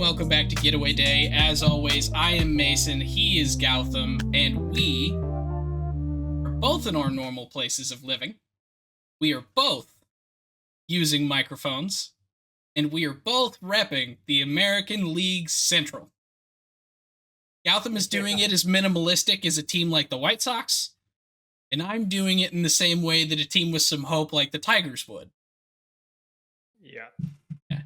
welcome back to Getaway Day. As always, I am Mason, he is Gautham, and we are both in our normal places of living. We are both using microphones, and we are both repping the American League Central. Gautham is doing it as minimalistic as a team like the White Sox, and I'm doing it in the same way that a team with some hope like the Tigers would. Yeah.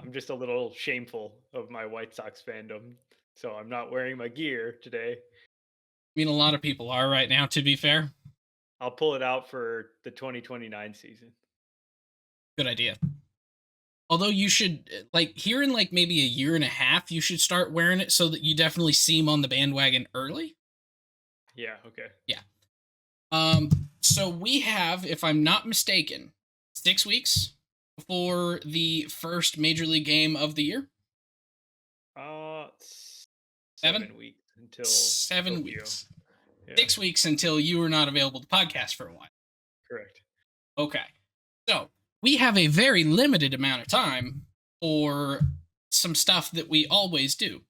I'm just a little shameful of my White Sox fandom, so I'm not wearing my gear today. I mean, a lot of people are right now, to be fair. I'll pull it out for the 2029 season. Good idea. Although you should, like, here in like maybe a year and a half, you should start wearing it so that you definitely seem on the bandwagon early. Yeah, okay. Yeah. So we have, if I'm not mistaken, 6 weeks before the first major league game of the year. Uh, 7? 7 weeks until 7 Tokyo. weeks. Yeah, 6 weeks until you are not available to podcast for a while. correct. Okay. So we have a very limited amount of time for some stuff that we always do.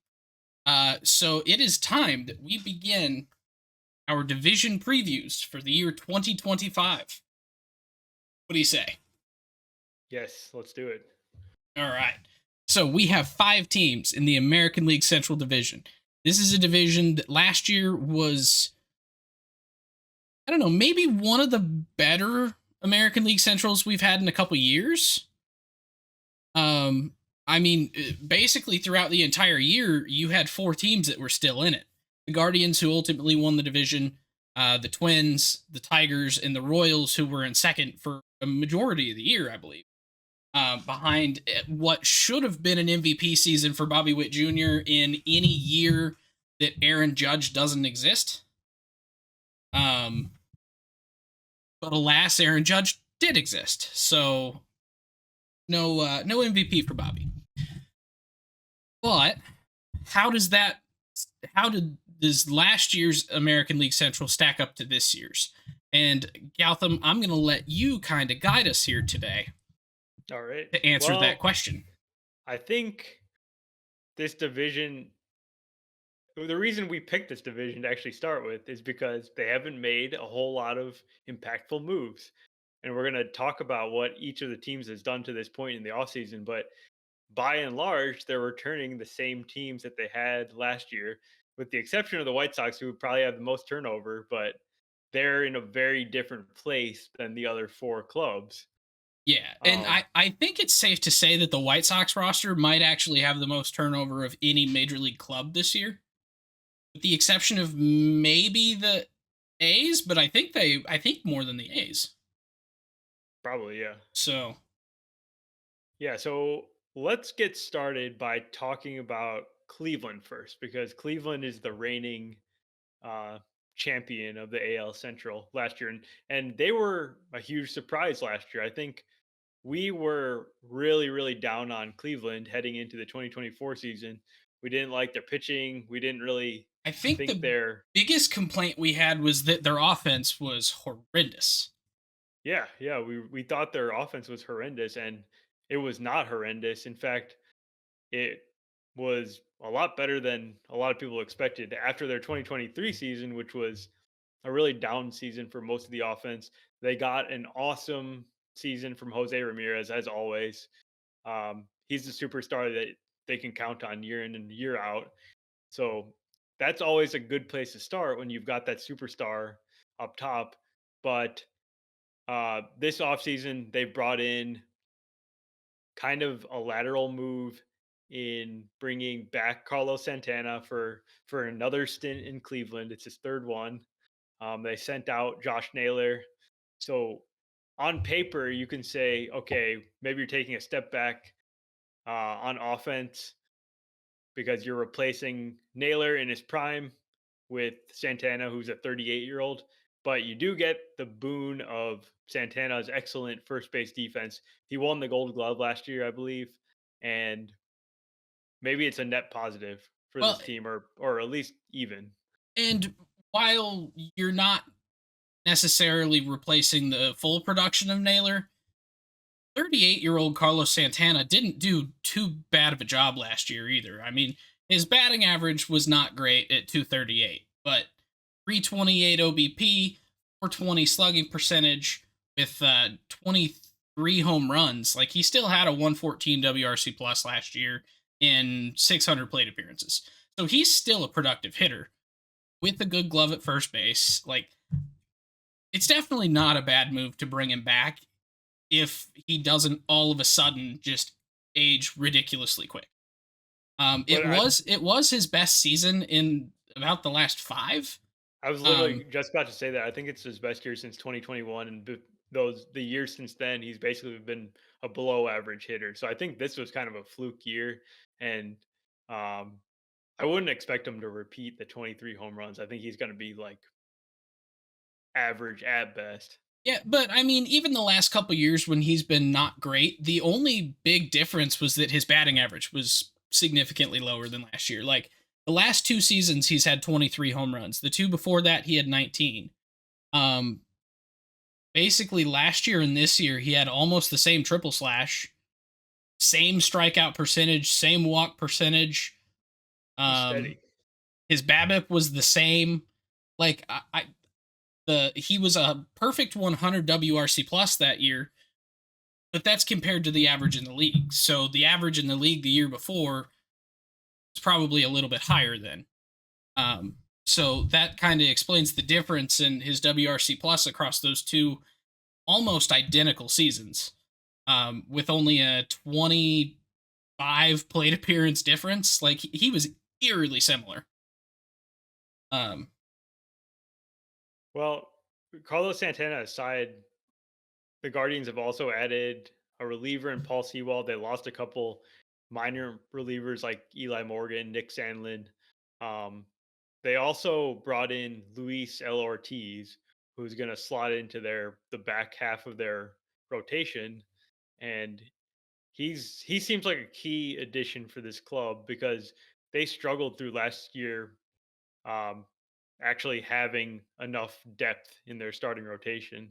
So it is time that we begin our division previews for the year 2025. What do you say? Yes, let's do it. All right. So we have 5 teams in the American League Central Division. This is a division that last year was, I don't know, maybe one of the better American League Centrals we've had in a couple years. I mean, basically throughout the entire year, you had 4 teams that were still in it. The Guardians, who ultimately won the division, the Twins, the Tigers, and the Royals, who were in second for a majority of the year, I believe. Behind what should have been an MVP season for Bobby Witt Jr. in any year that Aaron Judge doesn't exist. But alas, Aaron Judge did exist, so no MVP for Bobby. But how does last year's American League Central stack up to this year's? And Gautham, I'm going to let you kind of guide us here today All right. to answer that Well, question. I think this division, the reason we picked this division to actually start with is because they haven't made a whole lot of impactful moves. And we're going to talk about what each of the teams has done to this point in the offseason. But by and large, they're returning the same teams that they had last year, with the exception of the White Sox, who would probably have the most turnover, but they're in a very different place than the other 4 clubs. Yeah, and Um, I think it's safe to say that the White Sox roster might actually have the most turnover of any major league club this year, with the exception of maybe the A's, but I think more than the A's. Probably, yeah. So Yeah, so let's get started by talking about Cleveland first, because Cleveland is the reigning uh, champion of the AL Central last year, and they were a huge surprise last year. I think we were really, really down on Cleveland heading into the 2024 season. We didn't like their pitching. We didn't really I think think the their biggest complaint we had was that their offense was horrendous. yeah, we thought their offense was horrendous, and it was not horrendous. In fact, it was a lot better than a lot of people expected after their 2023 season, which was a really down season for most of the offense. They got an awesome season from Jose Ramirez, as always. He's the superstar that they can count on year in and year out. So that's always a good place to start when you've got that superstar up top. But this offseason, they brought in kind of a lateral move in bringing back Carlos Santana for another stint in Cleveland. It's his third one. They sent out Josh Naylor. So on paper, you can say, okay, maybe you're taking a step back on offense because you're replacing Naylor in his prime with Santana, who's a 38-year-old. But you do get the boon of Santana's excellent first base defense. He won the Gold Glove last year, I believe, and maybe it's a net positive for Well, this team, or at least even. and while you're not necessarily replacing the full production of Naylor, 38-year-old Carlos Santana didn't do too bad of a job last year either. I mean, his batting average was not great at 238, but 328 OBP, 420 slugging percentage with 23 home runs. Like he still had a 114 WRC plus last year in 600 plate appearances. So he's still a productive hitter with a good glove at first base. Like it's definitely not a bad move to bring him back if he doesn't all of a sudden just age ridiculously quick. But It was his best season in about the last five. I was Um, literally just about to say that. I think it's his best year since 2021, and the years since then, he's basically been a below average hitter. So I think this was kind of a fluke year, and um, I wouldn't expect him to repeat the 23 home runs. I think he's going to be like average at best. yeah, but I mean, even the last couple years when he's been not great, the only big difference was that his batting average was significantly lower than last year. Like the last two seasons, he's had 23 home runs. The two before that, he had 19. Um, Basically, last year and this year, he had almost the same triple slash, same strikeout percentage, same walk percentage. He's Um, steady. his BABIP was the same. Like he was a perfect 100 WRC plus that year, but that's compared to the average in the league. So the average in the league the year before was probably a little bit higher then. Um, so that kind of explains the difference in his WRC plus across those two almost identical seasons, with only a 25 plate appearance difference. Like he was eerily similar. Um, Well, Carlos Santana aside, the Guardians have also added a reliever in Paul Sewald. They lost a couple minor relievers like Eli Morgan, Nick Sandlin. Um, they also brought in Luis L. Ortiz, who's going to slot into the back half of their rotation, and he seems like a key addition for this club because they struggled through last year, um, actually having enough depth in their starting rotation,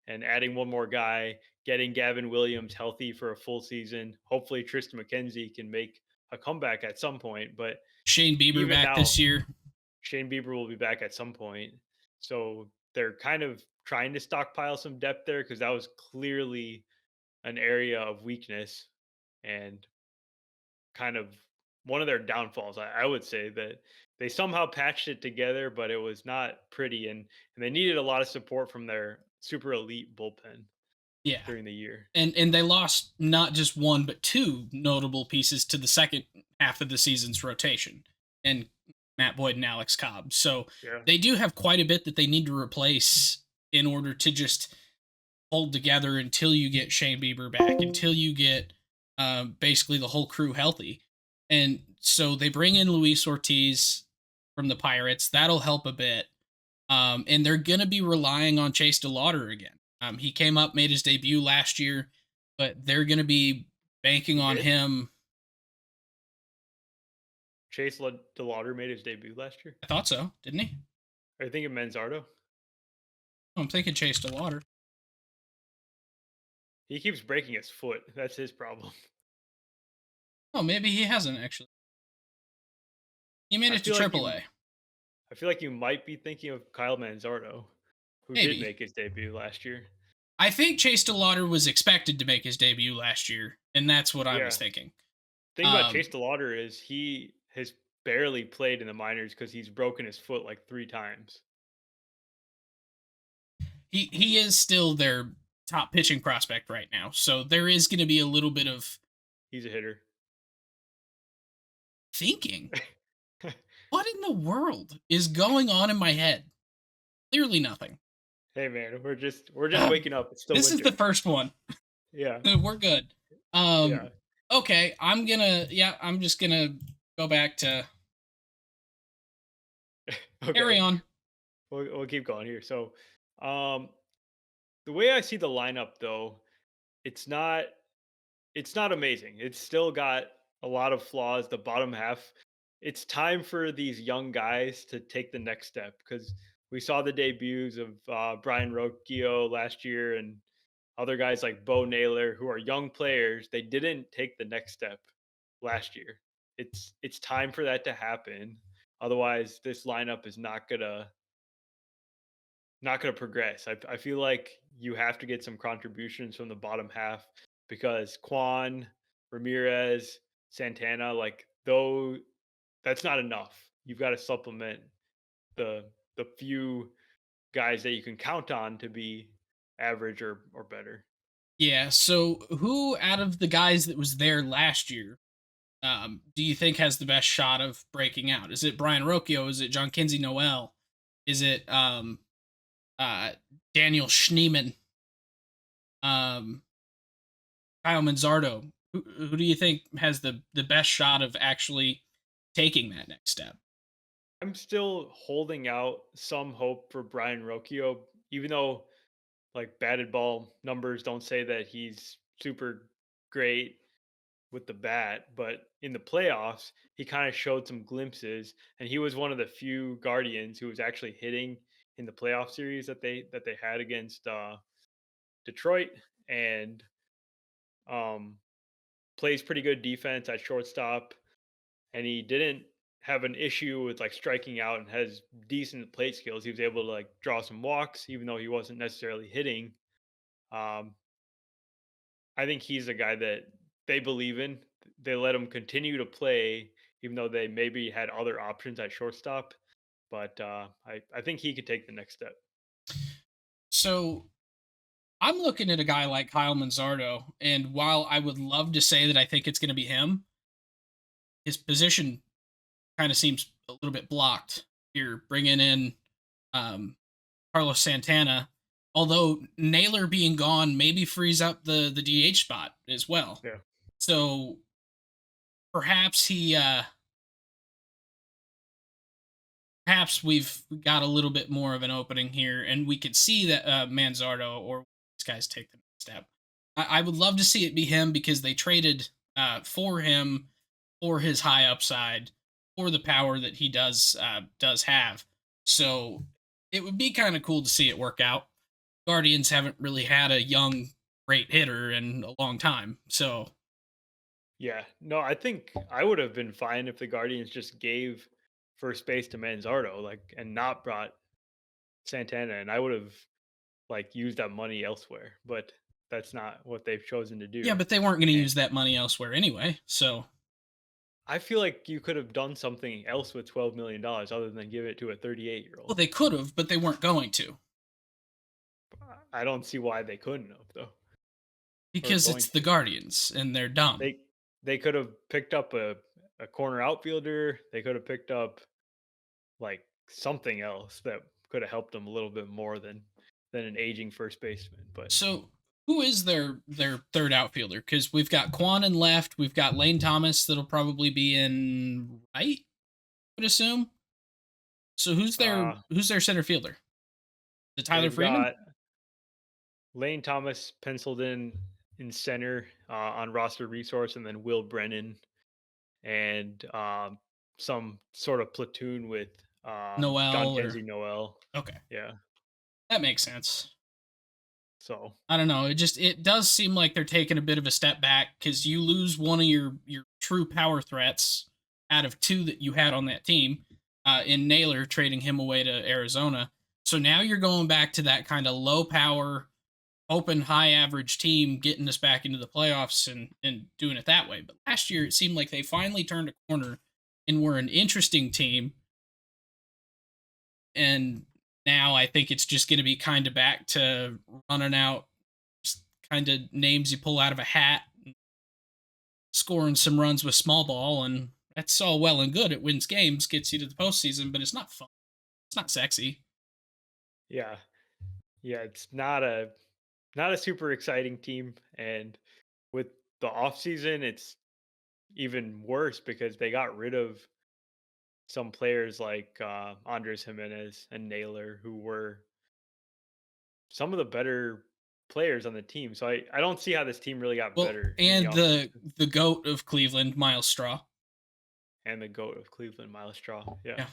and adding one more guy, getting Gavin Williams healthy for a full season. Hopefully, Tristan McKenzie can make a comeback at some point. But Shane Bieber even back now, this year. Shane Bieber will be back at some point. So they're kind of trying to stockpile some depth there because that was clearly an area of weakness and kind of one of their downfalls. I would say that they somehow patched it together, but it was not pretty, and they needed a lot of support from their super elite bullpen Yeah. during the year. And they lost not just one but two notable pieces to the second half of the season's rotation, and Matt Boyd and Alex Cobb. So Yeah. they do have quite a bit that they need to replace in order to just hold together until you get Shane Bieber back, until you get basically the whole crew healthy. And so they bring in Luis Ortiz from the Pirates. That'll help a bit. And they're going to be relying on Chase DeLauder again. He came up, made his debut last year, but they're going to be banking He on did. him. DeLauder made his debut last year. I thought so, didn't he? Are you thinking Manzardo? I'm thinking Chase DeLauder. He keeps breaking his foot. That's his problem. Oh, maybe he hasn't actually. He made I it to feel like AAA. you. I feel like you might be thinking of Kyle Manzardo, who did Maybe. make his debut last year. I think Chase DeLauder was expected to make his debut last year, and that's what I was Yeah. thinking. Thing about Um, Chase DeLauder is he has barely played in the minors because he's broken his foot like 3 times. he is still their top pitching prospect right now, so there is going to be a little bit of He's a hitter. thinking. What in the world is going on in my head? Clearly nothing. Hey man, we're just waking up. It's still This is the winter. first one. Yeah, We're good. yeah. Okay, I'm just gonna go back to carry Okay, on. we'll keep going here. So, um, the way I see the lineup though, it's not it's not amazing. It's still got a lot of flaws. The bottom half. It's time for these young guys to take the next step because we saw the debuts of Brian Rocchio last year and other guys like Bo Naylor, who are young players, they didn't take the next step last year. It's time for that to happen. Otherwise, this lineup is not gonna progress. I feel like you have to get some contributions from the bottom half because Quan, Ramirez, Santana, like though that's not enough. You've got to supplement the few guys that you can count on to be average or better. Yeah. So who out of the guys that was there last year do you think has the best shot of breaking out? Is it Brian Rocchio? Is it John Kinsey Noel? Is it uh, Daniel Schneeman? Um, Kyle Manzardo? Who do you think has the best shot of actually taking that next step? I'm still holding out some hope for Brian Rocchio, even though like batted ball numbers don't say that he's super great with the bat, but in the playoffs, he kind of showed some glimpses, and he was one of the few Guardians who was actually hitting in the playoff series that they had against Detroit, and um, plays pretty good defense at shortstop, and he didn't have an issue with like striking out and has decent plate skills. He was able to like draw some walks, even though he wasn't necessarily hitting. Um, I think he's a guy that they believe in. They let him continue to play, even though they maybe had other options at shortstop. But I think he could take the next step. So I'm looking at a guy like Kyle Manzardo, and while I would love to say that I think it's going to be him, his position kind of seems a little bit blocked. You're bringing in um, Carlos Santana, although Naylor being gone maybe frees up the DH spot as well. Yeah. So perhaps perhaps we've got a little bit more of an opening here, and we could see that Manzardo or these guys take the next step. I would love to see it be him because they traded for him for his high upside, for the power that he does have. So it would be kind of cool to see it work out. Guardians haven't really had a young great hitter in a long time, so Yeah. No, I think I would have been fine if the Guardians just gave first base to Manzardo, like, and not brought Santana, and I would have like used that money elsewhere. But that's not what they've chosen to yeah, do. but they weren't going to And use that money elsewhere anyway. So I feel like you could have done something else with $12 million other than give it to a 38-year well, old. they could have, but they weren't going to. I don't see why they couldn't have though, or Because going it's the to. Guardians and they're dumb. They could have picked up a corner outfielder. They could have picked up like something else that could have helped them a little bit more than an aging first baseman. But So who is their third outfielder? Because we've got Quan in left, we've got Lane Thomas that'll probably be in right, I would assume. So who's their center fielder? The Tyler they've Freeman? got Lane Thomas penciled in center on roster resource, and then Will Brennan and some sort of platoon with John Noel or Kenzie Noel. okay. Yeah. That makes sense. So I don't know. It does seem like they're taking a bit of a step back because you lose one of your true power threats out of two that you had on that team, in Naylor trading him away to Arizona. So now you're going back to that kind of low power, open high average team, getting us back into the playoffs and doing it that way. But last year it seemed like they finally turned a corner and were an interesting team. And now I think it's just going to be kind of back to running out kind of names you pull out of a hat, scoring some runs with small ball, and that's all well and good. It wins games, gets you to the postseason, but it's not fun. It's not sexy. yeah, yeah, it's not a super exciting team, and with the off season, it's even worse because they got rid of some players like Andres Jimenez and Naylor, who were some of the better players on the team. So I don't see how this team really got Well, better in the and the offseason. the goat of Cleveland, Miles Straw. And the GOAT of Cleveland, Miles Straw. Yeah. Yeah.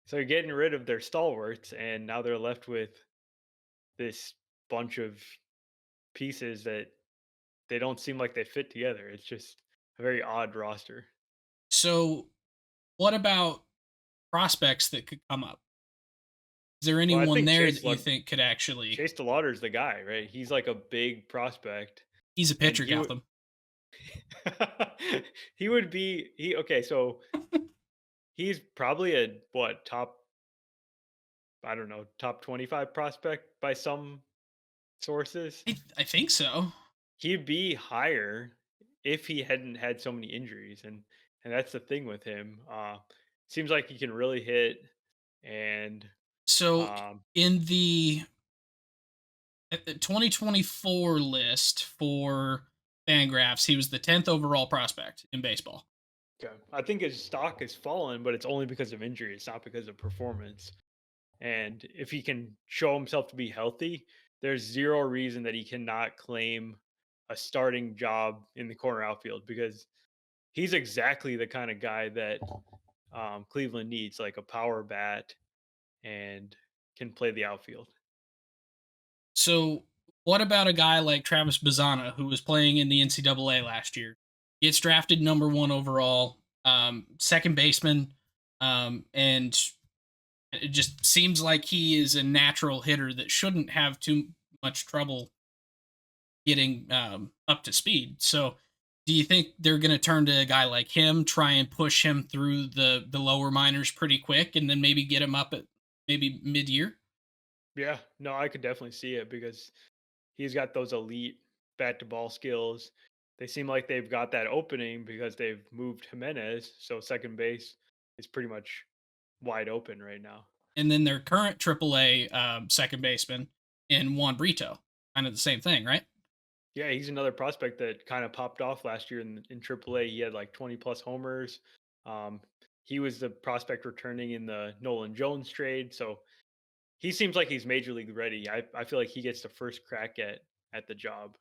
So you're getting rid of their stalwarts, and now they're left with this bunch of pieces that they don't seem like they fit together. It's just a very odd roster. So, what about prospects that could come up? Is there Well, I anyone think there that you think could actually? Chase DeLauder's the guy, right? He's like a big prospect, He's a and pitcher, Gotham. he would be he okay. So he's probably a what top I don't know top 25 prospect by some sources. I think so. He'd be higher if he hadn't had so many injuries, and that's the thing with him. Seems like he can really hit, and So um, in the 2024 list for Fangraphs, he was the 10th overall prospect in baseball. okay. I think his stock has fallen, but it's only because of injury. It's not because of performance. And if he can show himself to be healthy, there's zero reason that he cannot claim a starting job in the corner outfield because he's exactly the kind of guy that Cleveland needs, like a power bat and can play the outfield. So what about a guy like Travis Bazana, who was playing in the NCAA last year? Gets drafted number one overall, second baseman, and it just seems like he is a natural hitter that shouldn't have too much trouble getting up to speed. So, do you think they're going to turn to a guy like him, try and push him through the lower minors pretty quick, and then maybe get him up at maybe mid year? Yeah, no, I could definitely see it because he's got those elite bat to ball skills. They seem like they've got that opening because they've moved Jimenez, so second base is pretty much wide open right now. And then their current AAA second baseman in Juan Brito, kind of the same thing, right? Yeah, he's another prospect that kind of popped off last year in AAA. He had like 20 plus homers. Um, he was the prospect returning in the Nolan Jones trade, so he seems like he's major league ready. I feel like he gets the first crack at the job.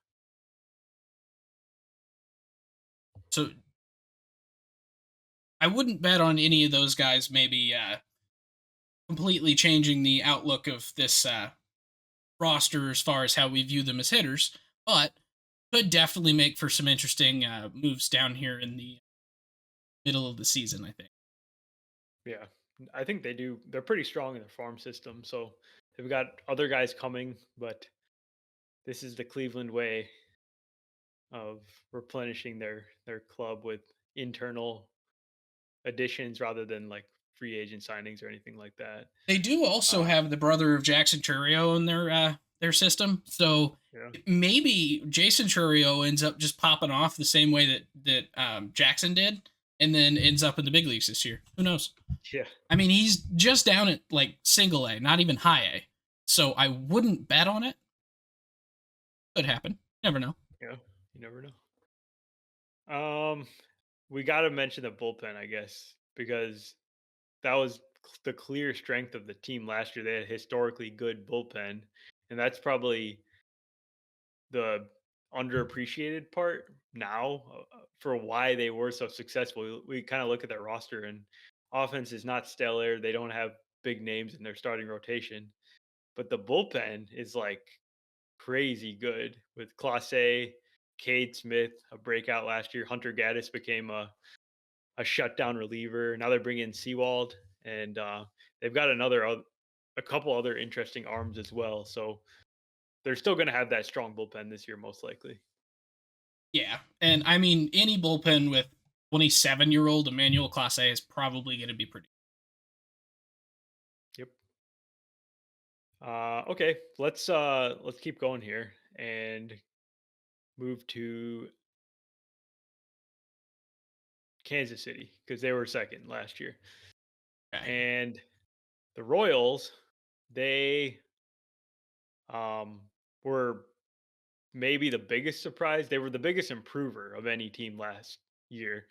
So I wouldn't bet on any of those guys. Maybe completely changing the outlook of this roster as far as how we view them as hitters, but could definitely make for some interesting moves down here in the middle of the season, I think. Yeah, I think they do. They're pretty strong in their farm system, so they've got other guys coming, but this is the Cleveland way of replenishing their club with internal additions rather than like free agent signings or anything like that. They do also Uh, have the brother of Jackson Churio in their system, so yeah, maybe Jason Churio ends up just popping off the same way that Jackson did, and then ends up in the big leagues this year. Who knows? yeah, I mean, he's just down at like single A, not even high A, so I wouldn't bet on it. Could happen. Never know. yeah. You never know. Um, we got to mention the bullpen, I guess, because that was the clear strength of the team last year. They had a historically good bullpen, and that's probably the underappreciated part now for why they were so successful. We kind of look at their roster, and offense is not stellar. They don't have big names in their starting rotation, but the bullpen is like crazy good with Clase, Cade Smith, a breakout last year. Hunter Gaddis became a shutdown reliever. Now they're bringing in Seawald, and they've got a couple other interesting arms as well. So they're still going to have that strong bullpen this year, most likely. Yeah, and I mean, any bullpen with 27-year-old Emmanuel Clase is probably going to be pretty. Yep. Okay, let's keep going here and move to Kansas City because they were second last year, Okay. and the Royals they were maybe the biggest surprise. They were the biggest improver of any team last year.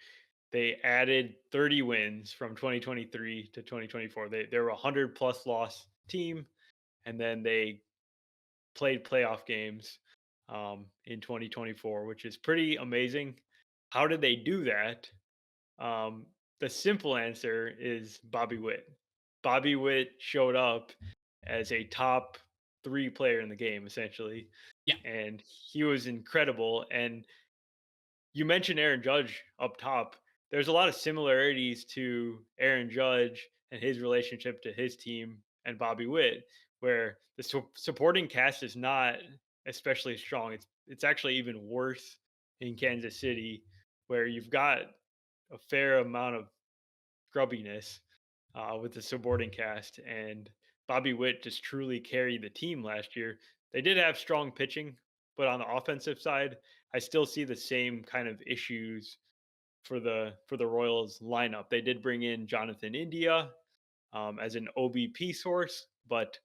They added 30 wins from 2023 to 2024. They were a 100 plus loss team, and then they played playoff games in 2024, which is pretty amazing. How did they do that? Um, the simple answer is Bobby Witt. Bobby Witt showed up as a top three player in the game essentially, Yeah. and he was incredible. And you mentioned Aaron Judge up top. There's a lot of similarities to Aaron Judge and his relationship to his team and Bobby Witt, where the supporting cast is not especially strong. It's actually even worse in Kansas City, where you've got a fair amount of grubbiness with the supporting cast, and Bobby Witt just truly carried the team last year. They did have strong pitching, but on the offensive side, I still see the same kind of issues for the Royals lineup. They did bring in Jonathan India as an OBP source, but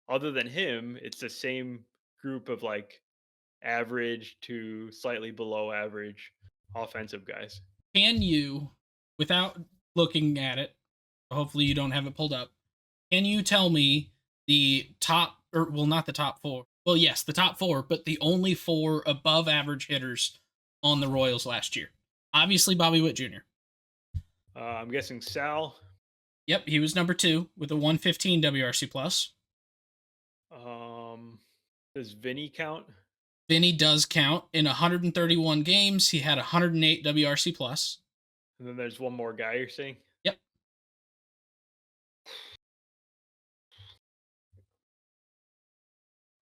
other than him, it's the same group of like average to slightly below average offensive guys. Can you, without looking at it, hopefully you don't have it pulled up, can you tell me the top, or well, not the top four? Well, yes, the top four, but the only four above average hitters on the Royals last year. Obviously, Bobby Witt Jr. I'm guessing Sal. Yep, he was number two with a 115 WRC plus. Um, does Vinny count? Vinny does count. In 131 games, he had 108 WRC plus. And then there's one more guy you're saying? Yep.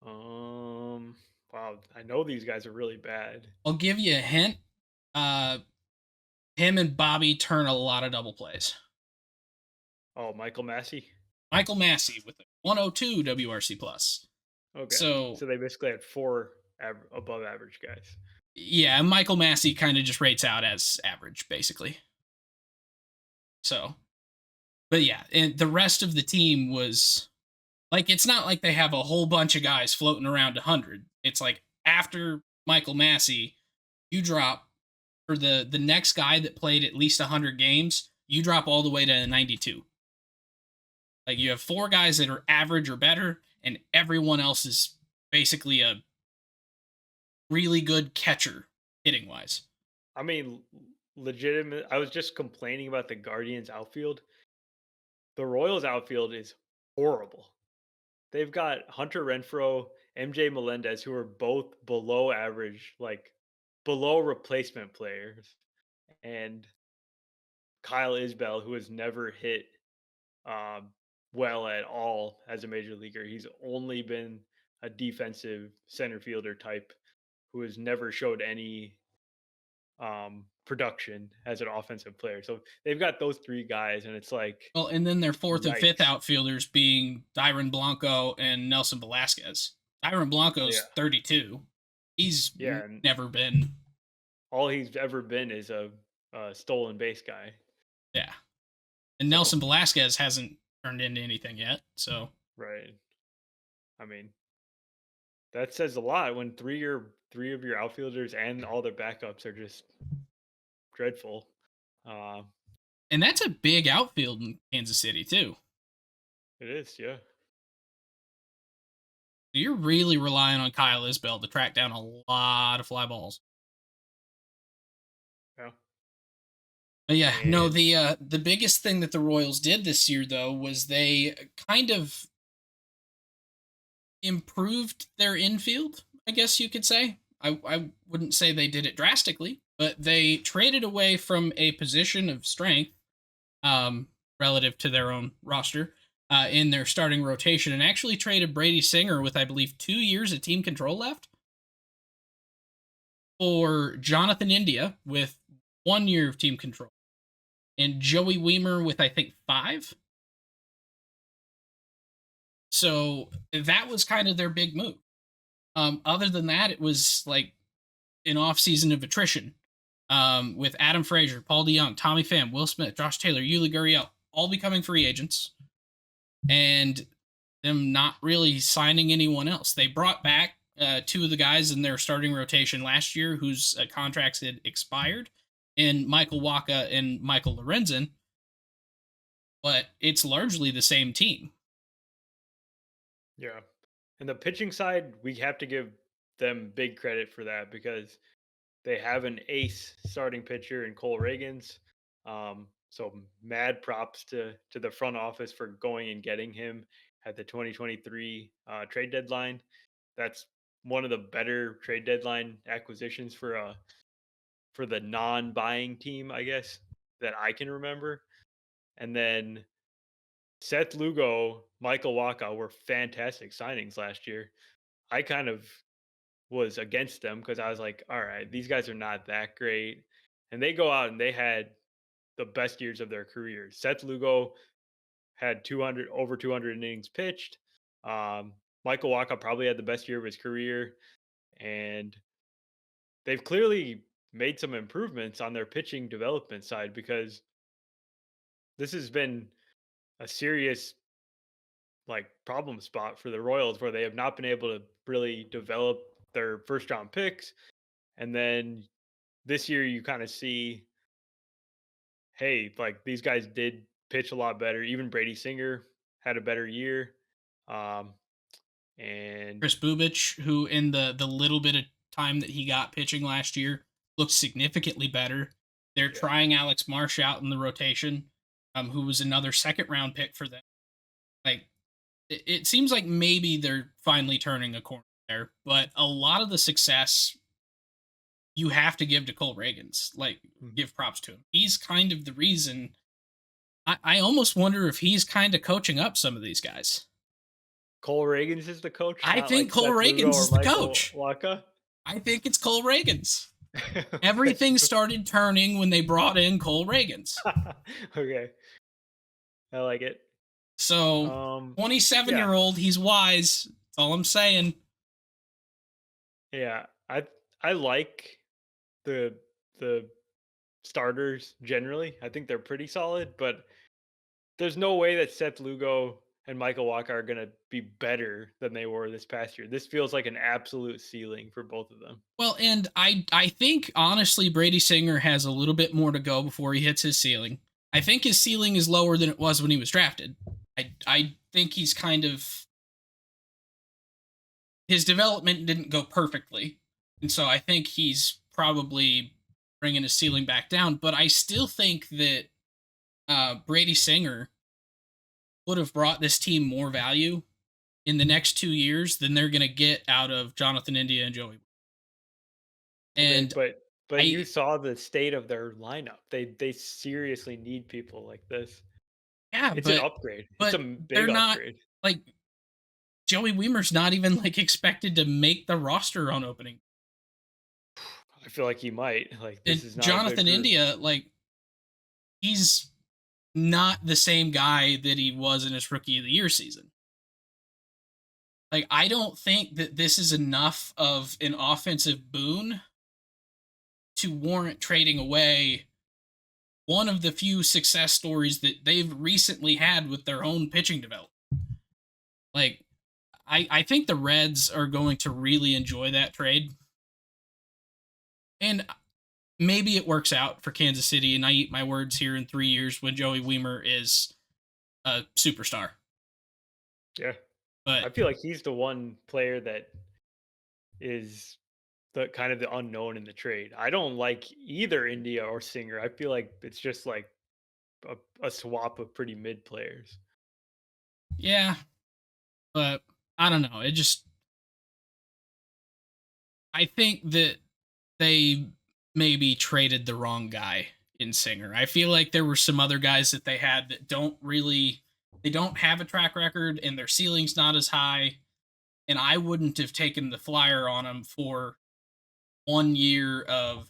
Um, wow, I know these guys are really bad. I'll give you a hint. Uh, him and Bobby turn a lot of double plays. Oh, Michael Massey. Michael Massey with a 102 WRC plus. Okay, So so they basically had four above average guys. yeah, Michael Massey kind of just rates out as average, basically. So, but yeah, and the rest of the team was like, it's not like they have a whole bunch of guys floating around 100. It's like after Michael Massey, you drop for the next guy that played at least 100 games, you drop all the way to 92. Like you have four guys that are average or better, and everyone else is basically a really good catcher hitting wise. I mean, legitimate. I was just complaining about the Guardians outfield. The Royals outfield is horrible. They've got Hunter Renfro, MJ Melendez, who are both below average, like below replacement players, and Kyle Isbell, who has never hit um, well at all as a major leaguer. He's only been a defensive center fielder type who has never showed any production as an offensive player. So they've got those three guys, and it's like, Well, and then their fourth and fifth yikes. outfielders being Dyron Blanco and Nelson Velasquez. Dyron Blanco's Yeah. 32. He's Yeah. And never been, all he's ever been is a stolen base guy. yeah. And So, Nelson Velasquez hasn't turned into anything yet. So, right. I mean, that says a lot when three of your outfielders and all their backups are just dreadful. Uh, and that's a big outfield in Kansas City, too. it is, yeah. So you're really relying on Kyle Isbell to track down a lot of fly balls. Yeah. But yeah, no, And the biggest thing that the Royals did this year though was they kind of improved their infield, I guess you could say. I wouldn't say they did it drastically, but they traded away from a position of strength um, relative to their own roster in their starting rotation and actually traded Brady Singer with, I believe, 2 years of team control left for Jonathan India with 1 year of team control and Joey Weimer with, I think, 5. So that was kind of their big move. Other than that, it was like an off season of attrition with Adam Frazier, Paul DeYoung, Tommy Pham, Will Smith, Josh Taylor, Yuli Gurriel, all becoming free agents, and them not really signing anyone else. They brought back two of the guys in their starting rotation last year whose contracts had expired, in Michael Waka and Michael Lorenzen, but it's largely the same team. yeah. And the pitching side, we have to give them big credit for that because they have an ace starting pitcher in Cole Reagans. So mad props to the front office for going and getting him at the 2023 trade deadline. That's one of the better trade deadline acquisitions for the non-buying team, I guess, that I can remember. And then Seth Lugo, Michael Waka were fantastic signings last year. I kind of was against them because I was like, all right, these guys are not that great. And they go out and they had the best years of their careers. Seth Lugo had 200 over 200 innings pitched. Michael Waka probably had the best year of his career, and they've clearly made some improvements on their pitching development side because this has been a serious problem spot for the Royals where they have not been able to really develop their first round picks. And then this year you kind of see, hey, like these guys did pitch a lot better. Even Brady Singer had a better year. Um, and Chris Bubich, who in the little bit of time that he got pitching last year, looked significantly better. They're yeah, trying Alex Marsh out in the rotation, who was another second round pick for them. Like it seems like maybe they're finally turning a corner there, but a lot of the success you have to give to Cole Reagans. Like mhm. give props to him. He's kind of the reason. I almost wonder if he's kind of coaching up some of these guys. Cole Reagans is the coach, I not think like Cole Seth Lugo Reagans or is the Michael coach. Waka. I think it's Cole Reagans. Okay. Everything started turning when they brought in Cole Reagans. Okay. I like it. So, Um, 27-year yeah, old, he's wise. That's all I'm saying. yeah. I like the the starters generally. I think they're pretty solid, but there's no way that Seth Lugo and Michael Walker are gonna be better than they were this past year. This feels like an absolute ceiling for both of them. Well, and I think honestly Brady Singer has a little bit more to go before he hits his ceiling. I think his ceiling is lower than it was when he was drafted. I think he's kind of his development didn't go perfectly. And so I think he's probably bringing his ceiling back down, but I still think that Brady Singer would have brought this team more value in the next 2 years than they're going to get out of Jonathan India and Joey. Okay, And but you I, saw the state of their lineup. They seriously need people like this. yeah, It's an upgrade. It's a but big they're not upgrade. like Joey Weimer's not even like expected to make the roster on opening. I feel like he might. Like And this is not a good Jonathan group. India, like he's not the same guy that he was in his rookie of the year season. Like I don't think that this is enough of an offensive boon to warrant trading away one of the few success stories that they've recently had with their own pitching development. Like I think the Reds are going to really enjoy that trade. And maybe it works out for Kansas City and I eat my words here in 3 years when Joey Weimer is a superstar. Yeah. But I feel like he's the one player that is the kind of the unknown in the trade. I don't like either India or Singer. I feel like it's just like a swap of pretty mid players. yeah, but I don't know. It just I think that they maybe traded the wrong guy in Singer. I feel like there were some other guys that they had that they don't have a track record and their ceiling's not as high. And I wouldn't have taken the flyer on them for 1 year of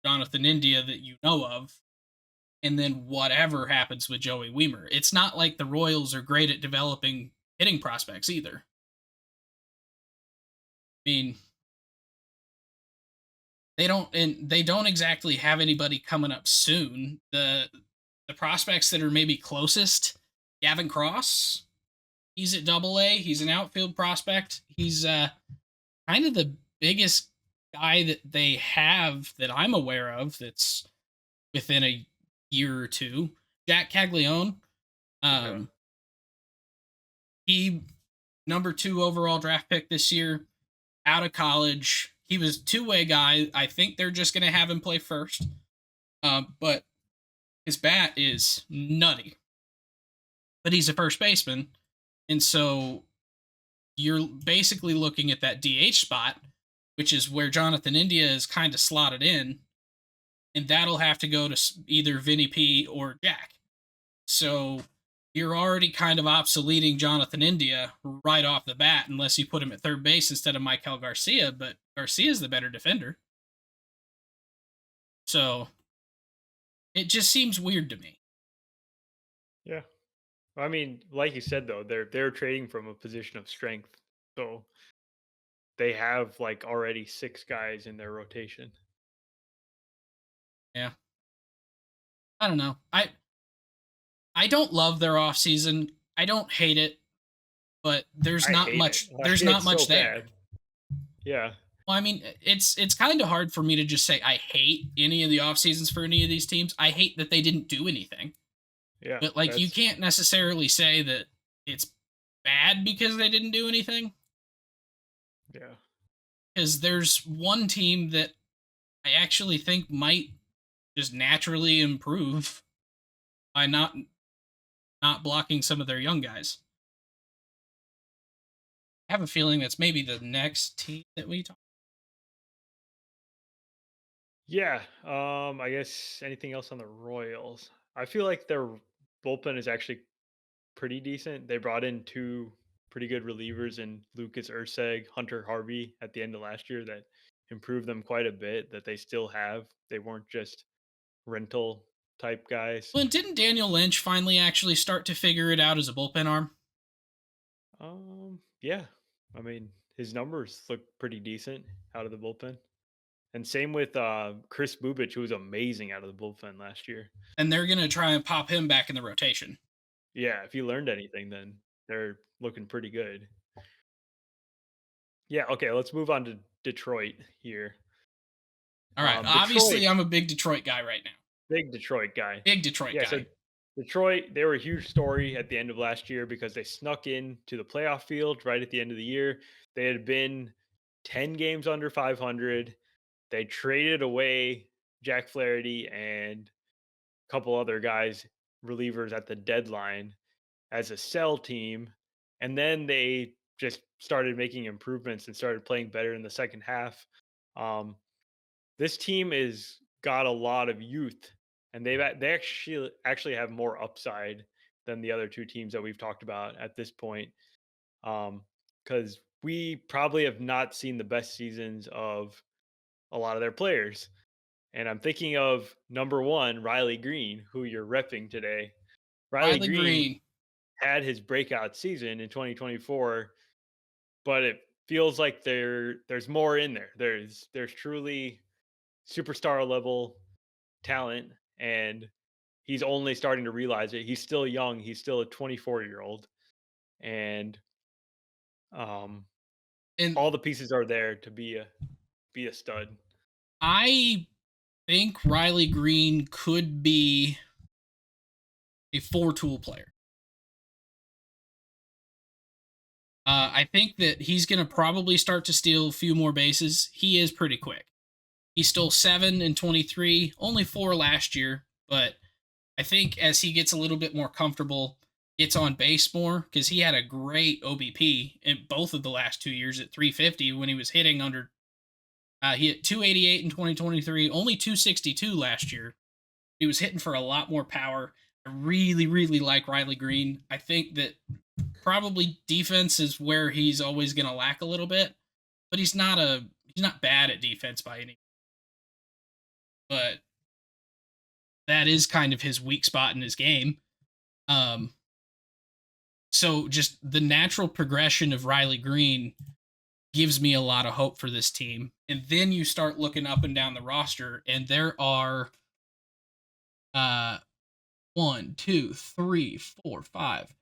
Jonathan India that you know of, and then whatever happens with Joey Weimer. It's not like the Royals are great at developing hitting prospects either. I mean, they don't exactly have anybody coming up soon. The prospects that are maybe closest, Gavin Cross, he's at Double A. He's an outfield prospect. He's kind of the biggest guy that they have that I'm aware of that's within a year or two. Jack Caglione, Okay. um, he number 2 overall draft pick this year, out of college. He was two-way guy. I think they're just going to have him play first. But his bat is nutty. But he's a first baseman, And so you're basically looking at that DH spot, which is where Jonathan India is kind of slotted in, and that'll have to go to either Vinny P or Jack. So you're already kind of obsoleting Jonathan India right off the bat, unless you put him at third base instead of Michael Garcia. But Garcia's the better defender, so it just seems weird to me. Yeah. I mean, like you said though, they're trading from a position of strength. So they have like already 6 guys in their rotation. Yeah, I don't know. I don't love their off season. I don't hate it, but there's I not hate it. much. Like There's not it's so much there. bad. Yeah. Well, I mean, it's kind of hard for me to just say I hate any of the off seasons for any of these teams. I hate that they didn't do anything, Yeah. but like you That's can't necessarily say that it's bad because they didn't do anything. yeah. Because there's one team that I actually think might just naturally improve by not blocking some of their young guys. I have a feeling that's maybe the next team that we talk. Yeah. I guess anything else on the Royals? I feel like their bullpen is actually pretty decent. They brought in 2 pretty good relievers in Lucas Urseg, Hunter Harvey at the end of last year that improved them quite a bit that they still have. They weren't just rental type guys. Well, and didn't Daniel Lynch finally actually start to figure it out as a bullpen arm? Yeah. I mean, his numbers look pretty decent out of the bullpen. And same with Chris Bubich, who was amazing out of the bullpen last year. And they're gonna try and pop him back in the rotation. Yeah, if you learned anything, then they're looking pretty good. Yeah, okay, let's move on to Detroit here. All right. Detroit, Obviously, I'm a big Detroit guy right now. big Detroit guy. Big Detroit Yeah, so guy. Detroit, they were a huge story at the end of last year because they snuck in to the playoff field right at the end of the year. They had been 10 games under 500. They traded away Jack Flaherty and a couple other guys, relievers at the deadline as a sell team. And then they just started making improvements and started playing better in the second half. Um, this team is got a lot of youth, and they actually have more upside than the other 2 teams that we've talked about at this point. Because we probably have not seen the best seasons of a lot of their players. And I'm thinking of number 1, Riley Green, who you're repping today. Riley Riley Green Green. had his breakout season in 2024, but it feels like there's more in there. There's truly superstar level talent, and he's only starting to realize it. He's still young. He's still a 24-year-old, and um, And all the pieces are there to be a stud. I think Riley Green could be a four-tool player. I think that he's going to probably start to steal a few more bases. He is pretty quick. He stole 7 in 23, only 4 last year, but I think as he gets a little bit more comfortable, gets on base more, because he had a great OBP in both of the last 2 years at 350 when he was hitting under. He hit 288 in 2023, only 262 last year. He was hitting for a lot more power. I really, really like Riley Green. I think that probably defense is where he's always going to lack a little bit, but he's not bad at defense by any. But that is kind of his weak spot in his game. Um, so just the natural progression of Riley Green gives me a lot of hope for this team. And then you start looking up and down the roster, and there are uh 1, 2, 3, 4, 5,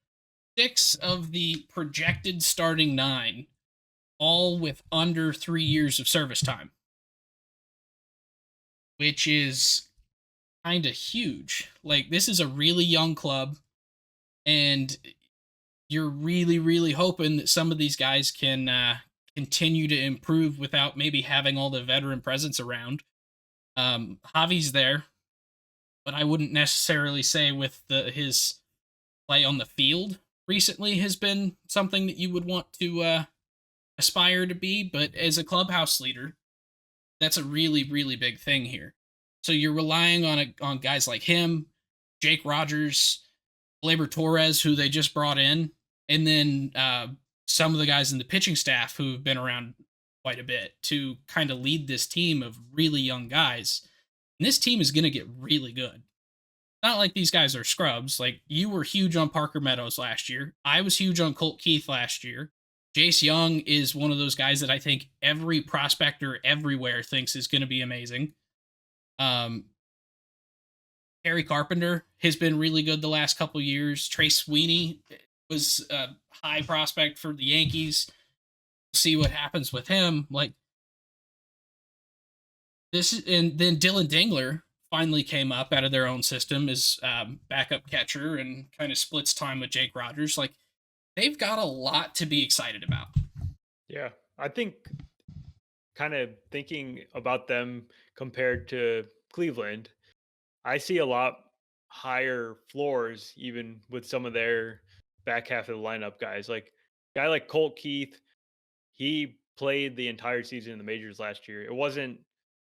6 of the projected starting 9, all with under 3 years of service time, which is kind of huge. Like, this is a really young club, and you're really, really hoping that some of these guys can continue to improve without maybe having all the veteran presence around. Javi's there, but I wouldn't necessarily say with his play on the field recently has been something that you would want to aspire to be, but as a clubhouse leader, that's a really, really big thing here. So you're relying on guys like him, Jake Rogers, Glaber Torres, who they just brought in, and then some of the guys in the pitching staff who've been around quite a bit to kind of lead this team of really young guys. And this team is going to get really good. Not like these guys are scrubs. Like you were huge on Parker Meadows last year. I was huge on Colt Keith last year. Jace Young is one of those guys that I think every prospector everywhere thinks is going to be amazing. Um, Harry Carpenter has been really good the last couple years. Trey Sweeney was a high prospect for the Yankees. See what happens with him. Like this, and then Dylan Dingler finally came up out of their own system as backup catcher and kind of splits time with Jake Rogers. Like they've got a lot to be excited about. Yeah, I think kind of thinking about them compared to Cleveland, I see a lot higher floors even with some of their back half of the lineup guys. Like guy like Colt Keith, he played the entire season in the majors last year. It wasn't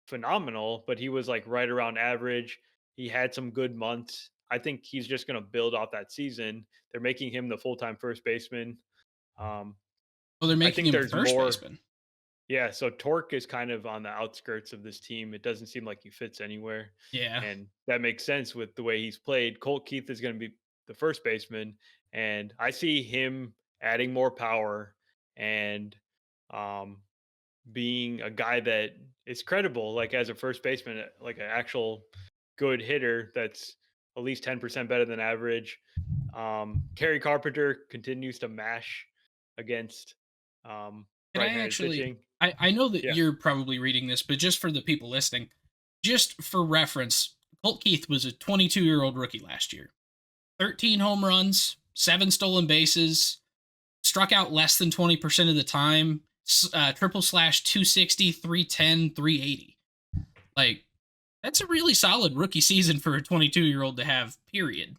phenomenal, but he was like right around average. He had some good months. I think he's just going to build off that season. They're making him the full-time first baseman. Um, Well, they're I making think him there's first more. baseman. Yeah, so Torque is kind of on the outskirts of this team. It doesn't seem like he fits anywhere. Yeah. And that makes sense with the way he's played. Colt Keith is going to be the first baseman. And I see him adding more power and um, being a guy that is credible, like as a first baseman, like an actual good hitter that's at least 10% better than average. Kerry Carpenter continues to mash against Can I right-handed actually? pitching. I know that Yeah. you're probably reading this, but just for the people listening, just for reference, Colt Keith was a 22-year-old rookie last year. 13 home runs, 7 stolen bases, struck out less than 20% of the time, triple slash 260, 310, 380. Like, that's a really solid rookie season for a 22-year-old to have, period.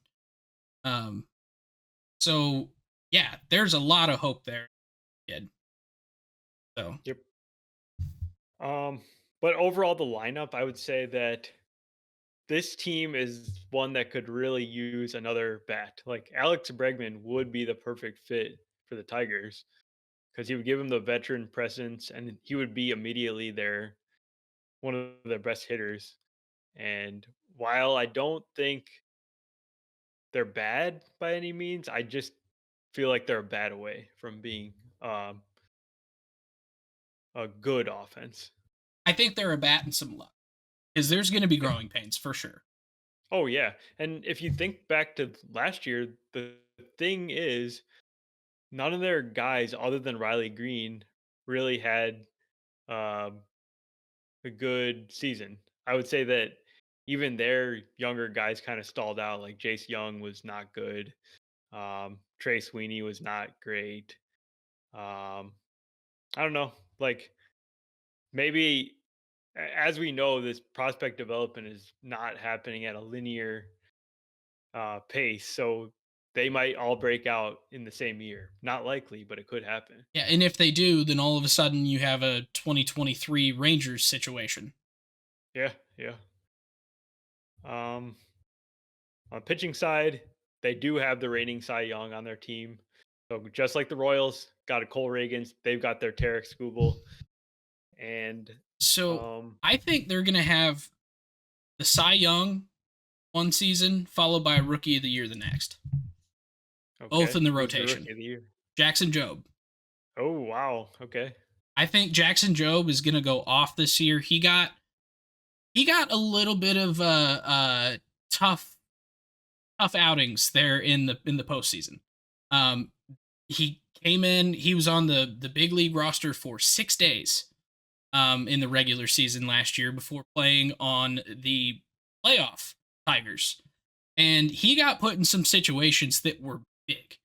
Um, so, yeah, there's a lot of hope there, kid. So, Yep. Um, but overall, the lineup, I would say that this team is one that could really use another bat. Like Alex Bregman would be the perfect fit for the Tigers because he would give him the veteran presence and he would be immediately their one of their best hitters. And while I don't think they're bad by any means, I just feel like they're a bat away from being a good offense. I think they're a bat and some luck because there's going to be Yeah. growing pains for sure. Oh yeah. And if you think back to last year, the thing is none of their guys other than Riley Green really had um, a good season. I would say that even their younger guys kind of stalled out. Like Jace Young was not good. Trey Sweeney was not great. Um, I don't know. Like maybe as we know, this prospect development is not happening at a linear pace. So they might all break out in the same year. Not likely, but it could happen. Yeah, and if they do, then all of a sudden you have a 2023 Rangers situation. Yeah, yeah. On pitching side, they do have the reigning Cy Young on their team. So just like the Royals got a Cole Reagans, they've got their Tarek Skubal, and So um, I think they're going to have the Cy Young one season, followed by a Rookie of the Year the next, both okay, in the who's the rotation. rookie of the year? Jackson Jobe. Oh wow, okay, I think Jackson Jobe is going to go off this year. He got a little bit of tough outings there in the postseason. Um, he came in. He was on the big league roster for 6 days in the regular season last year before playing on the playoff Tigers, and he got put in some situations that were big.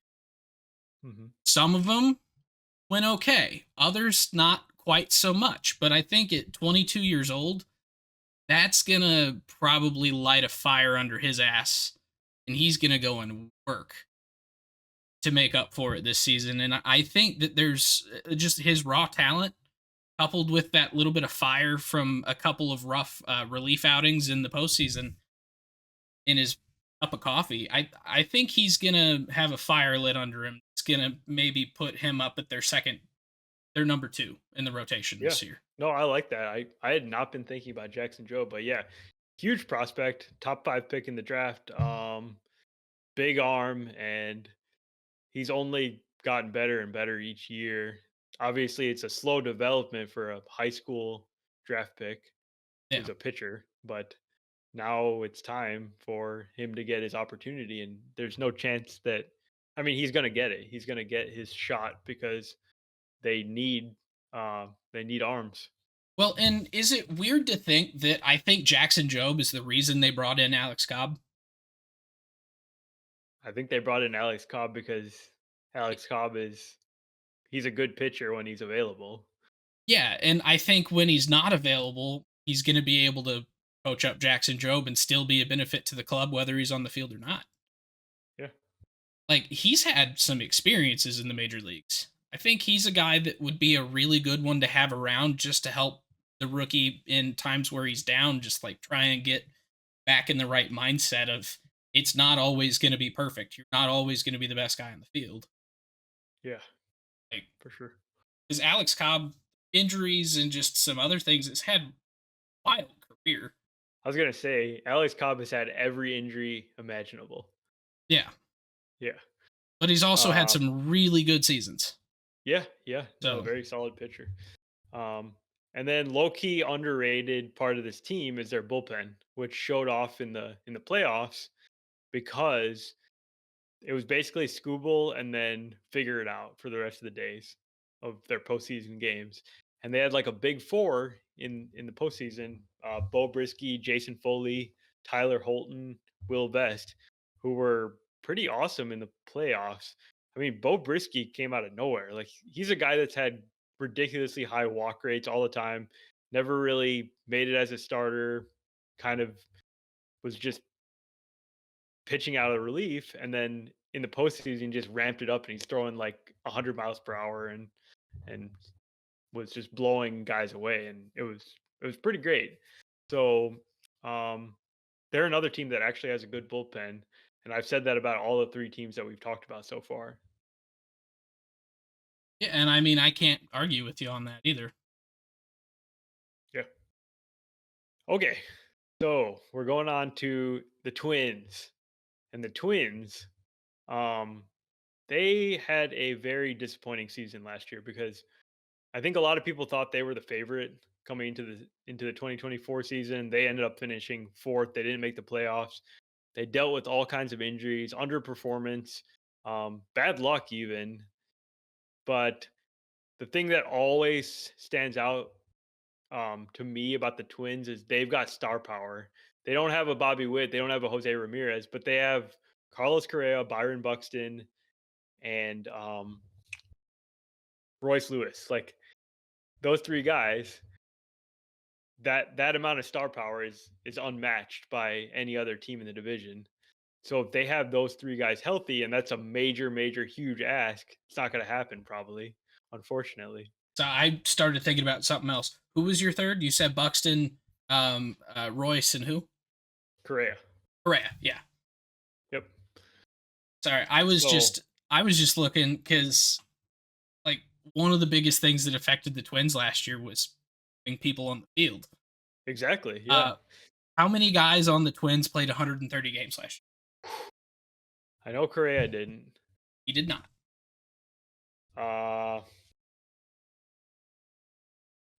hmm Some of them went okay, others not quite so much. But I think at 22 years old, that's gonna probably light a fire under his ass, and he's gonna go and work. to make up for it this season. And I think that there's just his raw talent coupled with that little bit of fire from a couple of rough relief outings in the postseason in his cup of coffee. I think he's gonna have a fire lit under him. It's gonna maybe put him up at their number two in the rotation Yeah. this year. No, I like that. I had not been thinking about Jackson Joe, but yeah, huge prospect, top 5 pick in the draft. Big arm, and he's only gotten better and better each year. Obviously, it's a slow development for a high school draft pick Yeah. who's a pitcher, but now it's time for him to get his opportunity, and there's no chance that, I mean, he's going to get it. He's going to get his shot because they need they need arms. Well, and is it weird to think that I think Jackson Job is the reason they brought in Alex Cobb? I think they brought in Alex Cobb because Alex Cobb is he's a good pitcher when he's available. Yeah, and I think when he's not available, he's going to be able to coach up Jackson Job and still be a benefit to the club, whether he's on the field or not. Yeah. Like, he's had some experiences in the major leagues. I think he's a guy that would be a really good one to have around just to help the rookie in times where he's down, just like try and get back in the right mindset of it's not always going to be perfect. You're not always going to be the best guy on the field. Yeah, Like, for sure. because Alex Cobb injuries and just some other things has had wild career. I was gonna say Alex Cobb has had every injury imaginable. Yeah, Yeah. but he's also had Um, some really good seasons. yeah, yeah. No, So very solid pitcher. Um, and then low key underrated part of this team is their bullpen, which showed off in the playoffs because it was basically Scooble and then figure it out for the rest of the days of their postseason games. And they had like a big four in the postseason: Bo Brisky, Jason Foley, Tyler Holton, Will Vest, who were pretty awesome in the playoffs. I mean, Bo Brisky came out of nowhere. Like, he's a guy that's had ridiculously high walk rates all the time. Never really made it as a starter. Kind of was just pitching out of relief, and then in the postseason just ramped it up, and he's throwing like 100 miles per hour and was just blowing guys away, and it was pretty great. So um, they're another team that actually has a good bullpen, and I've said that about all the three teams that we've talked about so far. yeah, and I mean I can't argue with you on that either. Yeah. Okay. So we're going on to the Twins, and the Twins, um, they had a very disappointing season last year because I think a lot of people thought they were the favorite coming into the 2024 season. They ended up finishing fourth. They didn't make the playoffs. They dealt with all kinds of injuries, underperformance, bad luck even. But the thing that always stands out to me about the Twins is they've got star power. They don't have a Bobby Witt, they don't have a Jose Ramirez, but they have Carlos Correa, Byron Buxton, and Royce Lewis. Like, those three guys, that amount of star power is unmatched by any other team in the division. So if they have those three guys healthy, and that's a major, major, huge ask, it's not going to happen probably, unfortunately. So I started thinking about something else. Who was your third? You said Buxton, Royce, and who? Correa. Correa. Yeah. Yep. Sorry, So I was just looking because like one of the biggest things that affected the Twins last year was having people on the field. exactly, yeah. Uh, how many guys on the Twins played 130 games last year? I know Correa didn't. He did not. Uh,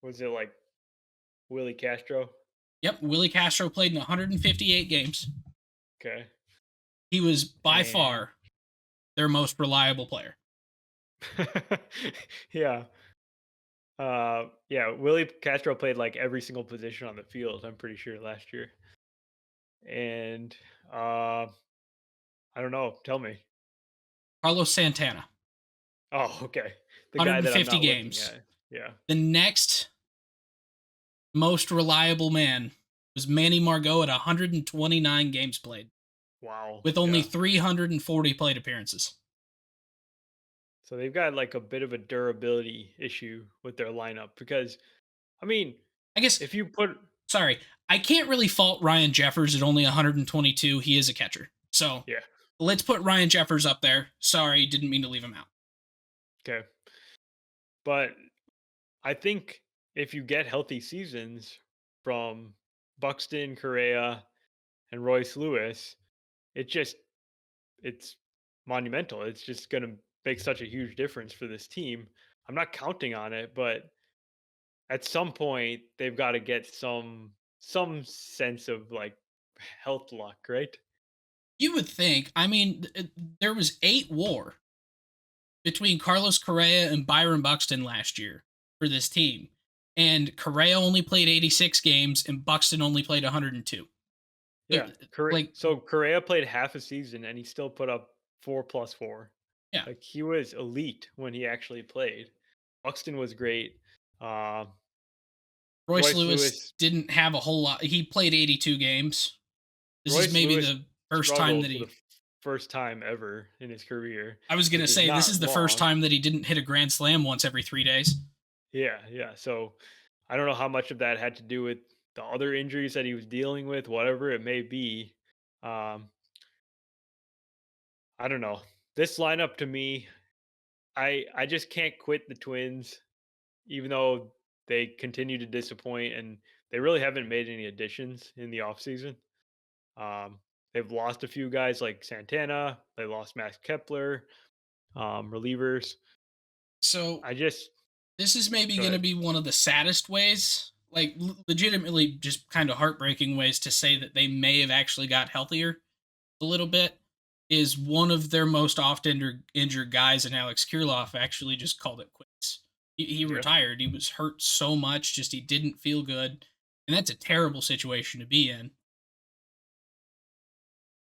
was it like Willie Castro? Yep, Willie Castro played in 158 games. Okay. He was by And far their most reliable player. yeah. Yeah, Willie Castro played like every single position on the field, I'm pretty sure, last year. And uh I don't know, tell me. Carlos Santana, Oh, okay. The guy that I'm 150 not looking games. at. Yeah. The next most reliable man was Manny Margot at 129 games played Wow. with only Yeah. 340 plate appearances. So they've got like a bit of a durability issue with their lineup because I mean, I guess, if you put sorry, I can't really fault Ryan Jeffers at only 122. He is a catcher. So yeah, let's put Ryan Jeffers up there. Sorry, didn't mean to leave him out. okay. But I think if you get healthy seasons from Buxton, Correa, and Royce Lewis, it just it's monumental. It's just going to make such a huge difference for this team. I'm not counting on it, but at some point they've got to get some sense of like health luck, right? You would think. I mean, there was 8 WAR between Carlos Correa and Byron Buxton last year for this team. And Correa only played 86 games and Buxton only played 102. So, Yeah. like, So Correa played half a season and he still put up 4+4. yeah, Like he was elite when he actually played. Buxton was great. Uh, Royce Royce Lewis Lewis didn't have a whole lot. He played 82 games. This is Royce maybe Lewis the first time struggled that for the he. first time ever in his career, I was going to which is say, this not is the first long. time that he didn't hit a grand slam once every 3 days. Yeah, yeah. So I don't know how much of that had to do with the other injuries that he was dealing with, whatever it may be. Um, I don't know. This lineup to me, I just can't quit the Twins, even though they continue to disappoint and they really haven't made any additions in the offseason. They've lost a few guys like Santana. They lost Max Kepler, relievers. So I just this is maybe go going to ahead. be one of the saddest ways, like legitimately just kind of heartbreaking ways to say that they may have actually got healthier a little bit. Is one of their most often injured guys, and Alex Kirilloff actually just called it quits. He Yeah. retired. He was hurt so much, just he didn't feel good, and that's a terrible situation to be in.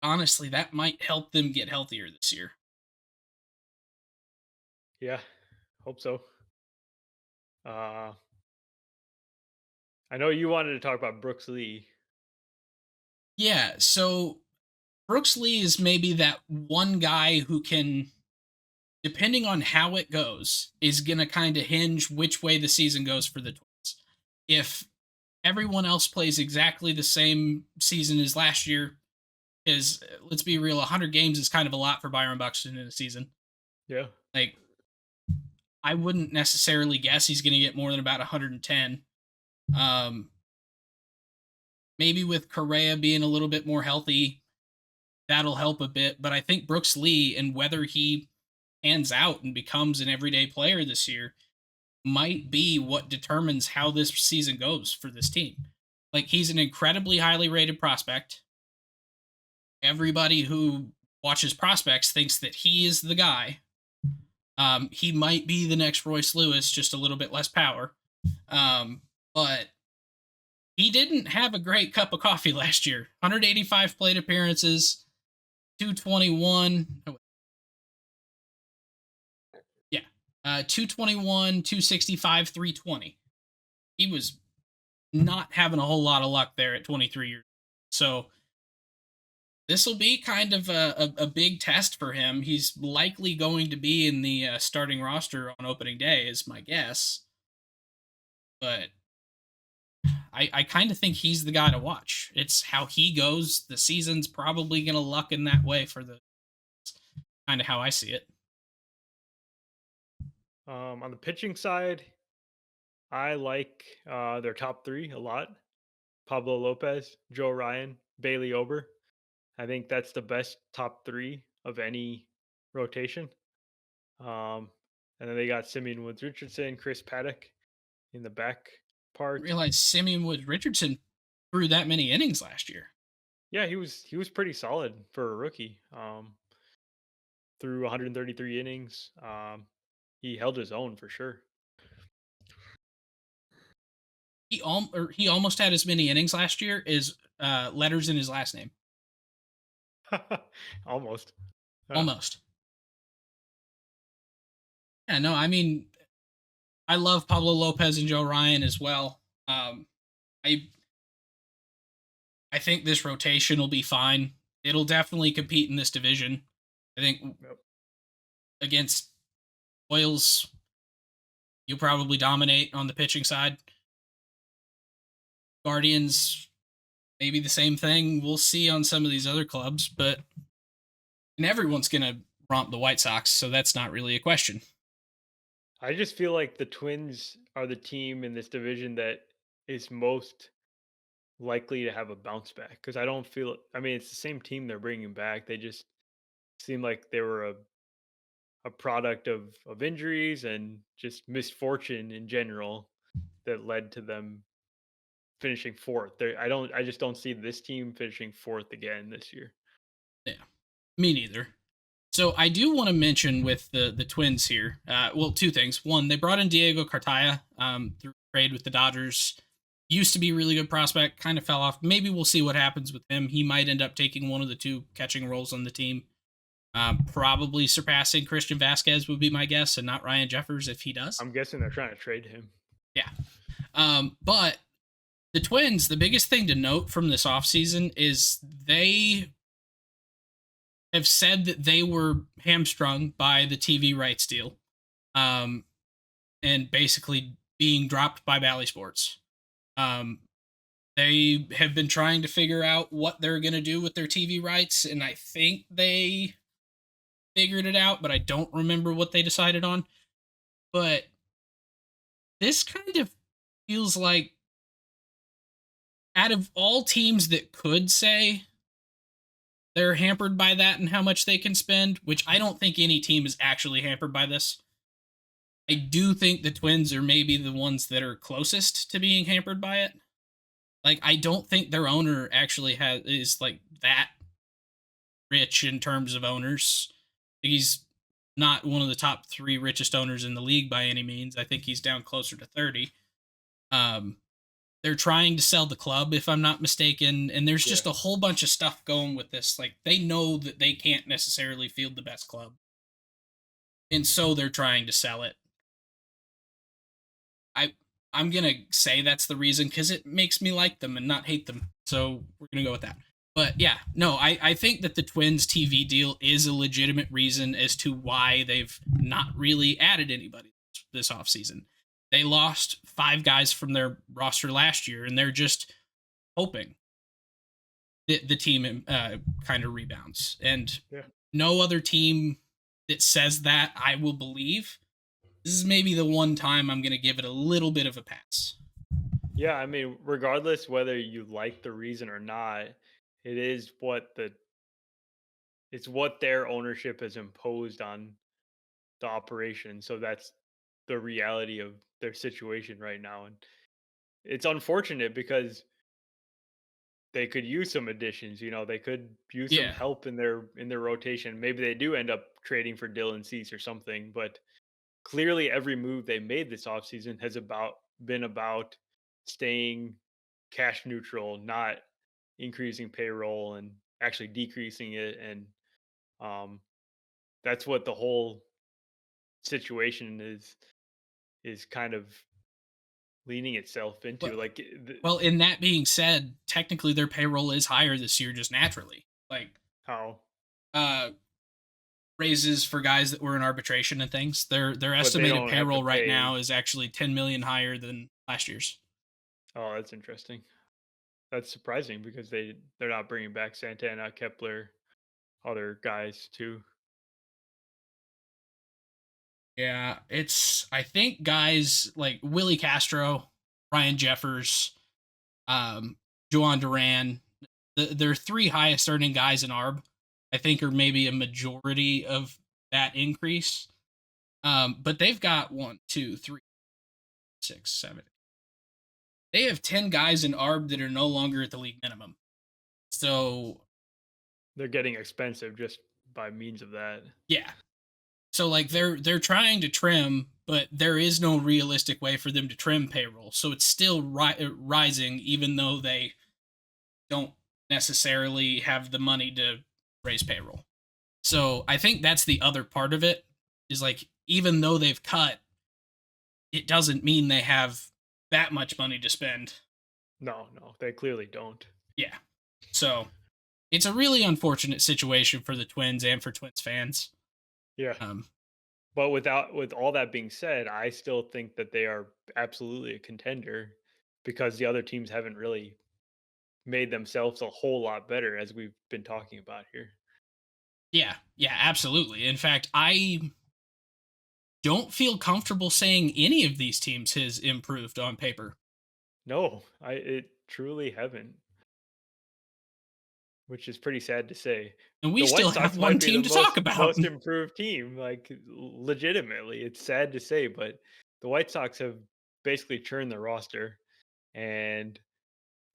Honestly, that might help them get healthier this year. Yeah. Hope so. Uh, I know you wanted to talk about Brooks Lee. Yeah, so Brooks Lee is maybe that one guy who can, depending on how it goes, is going to kind of hinge which way the season goes for the Twins. If everyone else plays exactly the same season as last year, because let's be real, 100 games is kind of a lot for Byron Buxton in a season. Yeah. Like, I wouldn't necessarily guess he's going to get more than about 110. Um, Maybe with Correa being a little bit more healthy, that'll help a bit. But I think Brooks Lee, and whether he pans out and becomes an everyday player this year, might be what determines how this season goes for this team. Like, he's an incredibly highly rated prospect. Everybody who watches prospects thinks that he is the guy. He might be the next Royce Lewis, just a little bit less power. But he didn't have a great cup of coffee last year. 185 plate appearances, 221. Oh, yeah, 221, 265, 320. He was not having a whole lot of luck there at 23 years. So this will be kind of a big test for him. He's likely going to be in the starting roster on opening day, is my guess. But I kind of think he's the guy to watch. It's how he goes. The season's probably going to luck in that way for the kind of how I see it. On the pitching side, I like their top three a lot. Pablo Lopez, Joe Ryan, Bailey Ober. I think that's the best top three of any rotation. Um, and then they got Simeon Woods Richardson, Chris Paddock in the back I part. realized Simeon Wood Richardson threw that many innings last year. Yeah, he was pretty solid for a rookie. Through 133 innings, he held his own for sure. He almost had as many innings last year as letters in his last name. Almost. Yeah. Almost. Yeah, no, I mean, I love Pablo Lopez and Joe Ryan as well. I I think this rotation will be fine. It'll definitely compete in this division. I think Yep. against Oils, you'll probably dominate on the pitching side. Guardians, maybe the same thing. We'll see on some of these other clubs, but and everyone's gonna romp the White Sox, so that's not really a question. I just feel like the Twins are the team in this division that is most likely to have a bounce back because I don't feel. I mean, it's the same team they're bringing back. They just seem like they were a product of injuries and just misfortune in general that led to them finishing fourth. I just don't see this team finishing fourth again this year. Yeah, me neither. So I do want to mention with the Twins here. Well, two things. One, they brought in Diego Cartaya through trade with the Dodgers. Used to be a really good prospect, kind of fell off. Maybe we'll see what happens with him. He might end up taking one of the two catching roles on the team. Probably surpassing Christian Vasquez would be my guess, and not Ryan Jeffers if he does. I'm guessing they're trying to trade him. Yeah. But the Twins, the biggest thing to note from this offseason is they have said that they were hamstrung by the TV rights deal, um, and basically being dropped by Bally Sports. Um, they have been trying to figure out what they're going to do with their TV rights, and I think they figured it out, but I don't remember what they decided on. But this kind of feels like, out of all teams that could say they're hampered by that and how much they can spend, which I don't think any team is actually hampered by this. I do think the Twins are maybe the ones that are closest to being hampered by it. Like, I don't think their owner actually is like that rich in terms of owners. He's not one of the top 3 richest owners in the league by any means. I think he's down closer to 30. Um, they're trying to sell the club, if I'm not mistaken, and there's Yeah. just a whole bunch of stuff going with this. Like, they know that they can't necessarily field the best club, and so they're trying to sell it. I I'm gonna say that's the reason because it makes me like them and not hate them. So we're gonna go with that. But yeah, no, I think that the Twins TV deal is a legitimate reason as to why they've not really added anybody this offseason. They lost 5 guys from their roster last year, and they're just hoping that the team kind of rebounds. And Yeah. no other team that says that I will believe. This is maybe the one time I'm going to give it a little bit of a pass. Yeah, I mean, regardless whether you like the reason or not, it is it's what their ownership has imposed on the operation. So that's the reality of their situation right now. And it's unfortunate because they could use some additions, they could use some Yeah. help in their rotation. Maybe they do end up trading for Dylan Cease or something, but clearly every move they made this offseason has been about staying cash neutral, not increasing payroll and actually decreasing it. And um, that's what the whole situation is kind of leaning itself Well, into. Like well, in that being said, technically their payroll is higher this year just naturally. Like, how, uh, raises for guys that were in arbitration and things. Their but they estimated don't have to payroll right pay. now is actually 10 million higher than last year's. Oh, that's interesting. That's surprising because they're not bringing back Santana, Kepler, other guys too. Yeah, it's I think guys like Willie Castro, Ryan Jeffers, um, Joan Duran, their 3 highest earning guys in ARB, I think are maybe a majority of that increase. But they've got 1, 2, 3, 6, 7. They have 10 guys in ARB that are no longer at the league minimum. So They're getting expensive just by means of that. yeah, so like they're trying to trim, but there is no realistic way for them to trim payroll. So it's still rising, even though they don't necessarily have the money to raise payroll. So I think that's the other part of it is like even though they've cut, it doesn't mean they have that much money to spend. No, no, they clearly don't. Yeah. So it's a really unfortunate situation for the Twins and for Twins fans. Yeah. Um, But with all that being said, I still think that they are absolutely a contender because the other teams haven't really made themselves a whole lot better as we've been talking about here. Yeah, yeah, absolutely. In fact, I don't feel comfortable saying any of these teams has improved on paper. No, I it truly haven't, which is pretty sad to say. And we The White still have Sox one might be the team to talk about. most improved team, like legitimately. It's sad to say, but the White Sox have basically churned the roster, and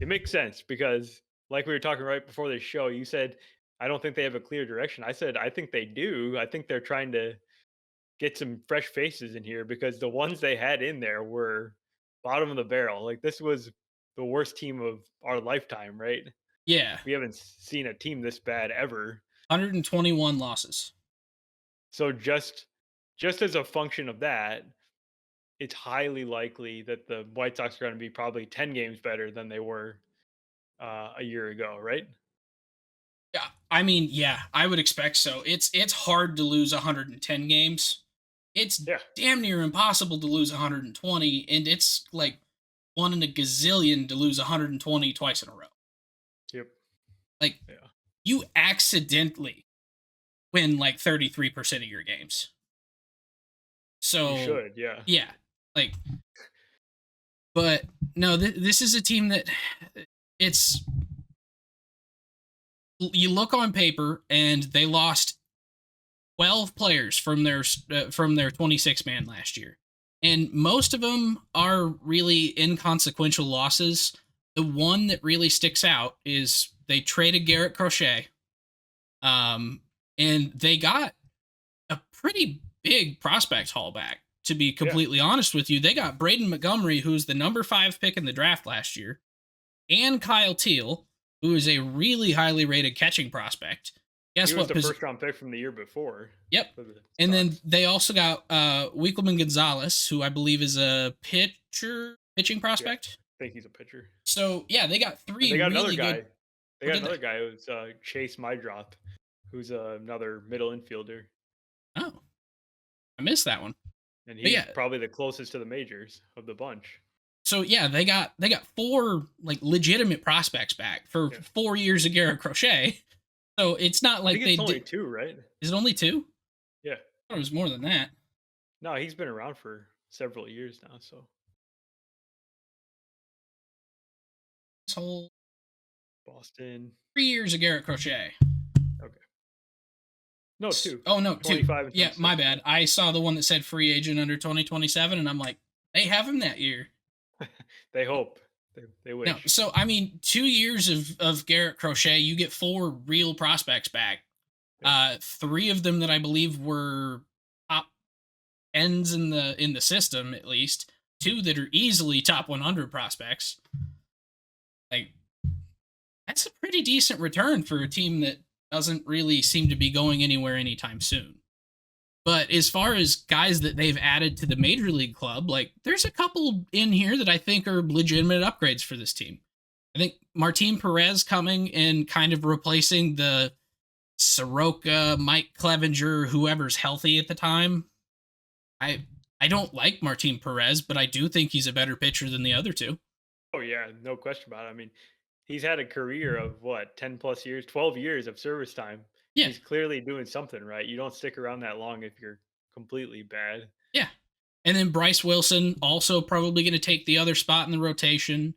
it makes sense because, like we were talking right before the show, you said, I don't think they have a clear direction. I said, I think they do. I think they're trying to get some fresh faces in here because the ones they had in there were bottom of the barrel. Like, this was the worst team of our lifetime, right? Yeah, We haven't seen a team this bad ever. 121 losses. So just as a function of that, it's highly likely that the White Sox are going to be probably 10 games better than they were a year ago, right? Yeah, I mean, yeah, I would expect so. It's hard to lose 110 games. It's Yeah. damn near impossible to lose 120, and it's like one in a gazillion to lose 120 twice in a row. Yep. Like Yeah. you accidentally win like 33% of your games. You So, should. Yeah. yeah, like, but no, this is a team that it's you look on paper and they lost 12 players from their 26 man last year. And most of them are really inconsequential losses. The one that really sticks out is they traded Garrett Crochet. Um and they got a pretty big prospect haul back. To be Yeah. completely honest with you, they got Braden Montgomery, who's the number 5 pick in the draft last year, and Kyle Teal, who is a really highly rated catching prospect. He Guess was what? the first round pick from the year before Yep. for the And then Sox. they also got Winkleman Gonzalez, who I believe is a pitching Yeah. I prospect. think he's a pitcher. So yeah, they got And three they got another really good. guy. They What got did another they? guy who's Chase Mydrop, who's another middle infielder, Oh, I missed that one. and But he's yeah, probably the closest to the majors of the bunch. so yeah, they got four like legitimate prospects back for Yeah. 4 years of Garrett Crochet. So it's not I think like they it's only did. two, right? Is it only two? Yeah. I thought it was more than that. No, he's been around for several years now. So This whole Boston. 3 years of Garrett Crochet. Okay. No, two. Oh no, two. 25 and Yeah, my 26. bad. I saw the one that said free agent under 2027, and I'm like, they have him that year. Yeah. They hope. They No, wish. so I mean, 2 years of Garrett Crochet, you get four real prospects back. Yeah. Three of them that I believe were top ends in the system at least. Two that are easily top 100 prospects. Like that's a pretty decent return for a team that doesn't really seem to be going anywhere anytime soon. But as far as guys that they've added to the major league club, like there's a couple in here that I think are legitimate upgrades for this team. I think Martin Perez coming and kind of replacing the Soroka, Mike Clevenger, whoever's healthy at the time. I I don't like Martin Perez, but I do think he's a better pitcher than the other two. Oh yeah, no question about it. I mean, he's had a career of what, 10 plus years, 12 years of service time. Yeah, He's clearly doing something right. You don't stick around that long if you're completely bad. yeah. And then Bryce Wilson also probably going to take the other spot in the rotation.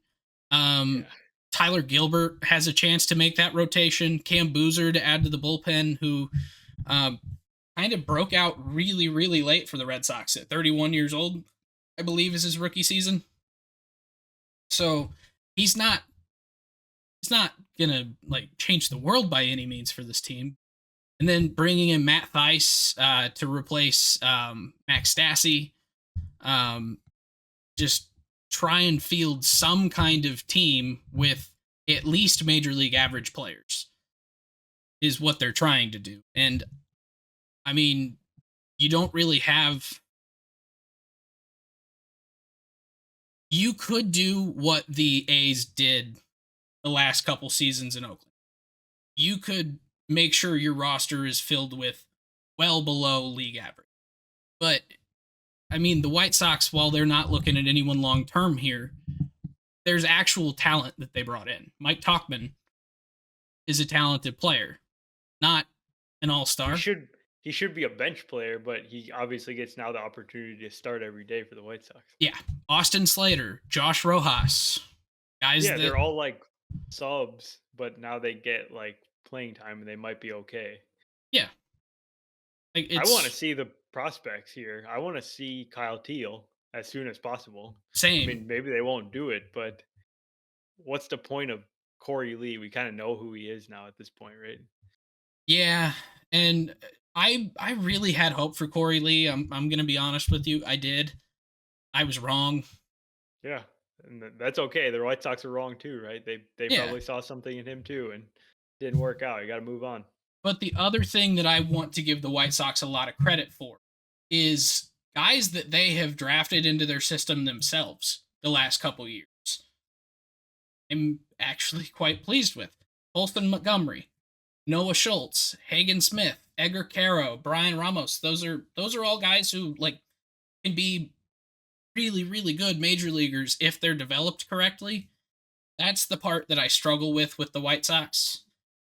Um, Yeah. Tyler Gilbert has a chance to make that rotation. Cam Boozer to add to the bullpen, who um, kind of broke out really, really late for the Red Sox at 31 years old, I believe, is his rookie season. So he's not gonna like change the world by any means for this team. And then bringing in Matt Thaiss to replace Max Stassi, um, just try and field some kind of team with at least major league average players is what they're trying to do. And I mean, you don't really have. You could do what the A's did the last couple seasons in Oakland. You could make sure your roster is filled with well below league average. But I mean, the White Sox, while they're not looking at anyone long term here, there's actual talent that they brought in. Mike Tauchman is a talented player, not an all He star. should he should be a bench player, but he obviously gets now the opportunity to start every day for the White Sox. Yeah, Austin Slater, Josh Rojas, guys Yeah, that, they're all like subs, but now they get like playing time and they might be okay. yeah, like I want to it's see the prospects here. I want to see Kyle Teal as soon as possible. I same. mean, maybe they won't do it, but what's the point of Corey Lee? We kind of know who he is now at this point, right? Yeah, and I really had hope for Corey Lee. I'm gonna be honest with you. I did. I was wrong. Yeah, and that's okay. The White Sox are wrong too, right? They Yeah. probably saw something in him too, and didn't work out. You got to move on. But the other thing that I want to give the White Sox a lot of credit for is guys that they have drafted into their system themselves the last couple years. I'm actually quite pleased with Holston Montgomery, Noah Schultz, Hagen Smith, Edgar Caro, Brian Ramos. Those are all guys who like can be really really good major leaguers if they're developed correctly. That's the part that I struggle with the White Sox,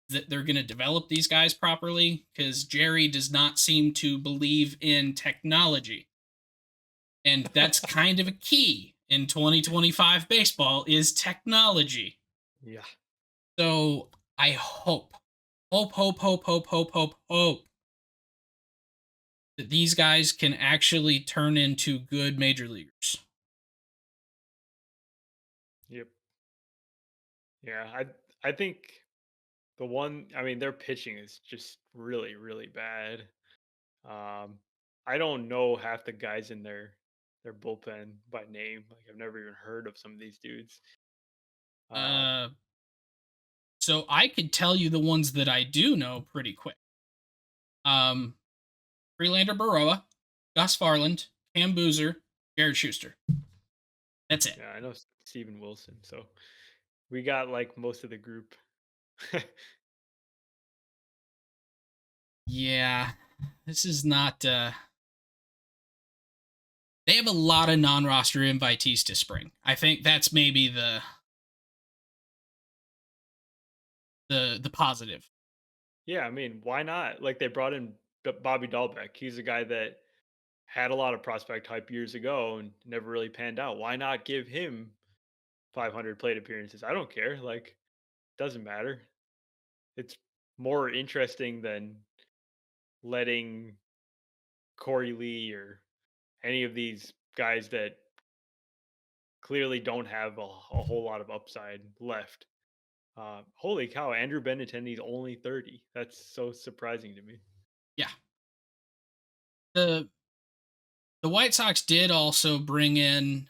that they're going to develop these guys properly, because Jerry does not seem to believe in technology. And that's kind of a key in 2025 baseball is technology. Yeah. So I hope that these guys can actually turn into good major leaguers. Yep. Yeah. I think the one. I mean, their pitching is just really really bad. Um, I don't know half the guys in their bullpen by name. Like I've never even heard of some of these dudes. Um, Uh, so I could tell you the ones that I do know pretty quick. Um, Freelander Baroa, Gus Farland, Cam Boozer, Jared Schuster. That's it. yeah, I know Steven Wilson. So we got like most of the group. Yeah, this is not. They have a lot of non-roster invitees to spring. I think that's maybe the positive. Yeah, I mean, why not? Like they brought in Bobby Dahlbeck. He's a guy that had a lot of prospect hype years ago and never really panned out. Why not give him 500 plate appearances? I don't care. Like, doesn't matter. It's more interesting than letting Corey Lee or any of these guys that clearly don't have a whole lot of upside left. Holy cow, Andrew Benintendi's only 30. That's so surprising to me. Yeah. The White Sox did also bring in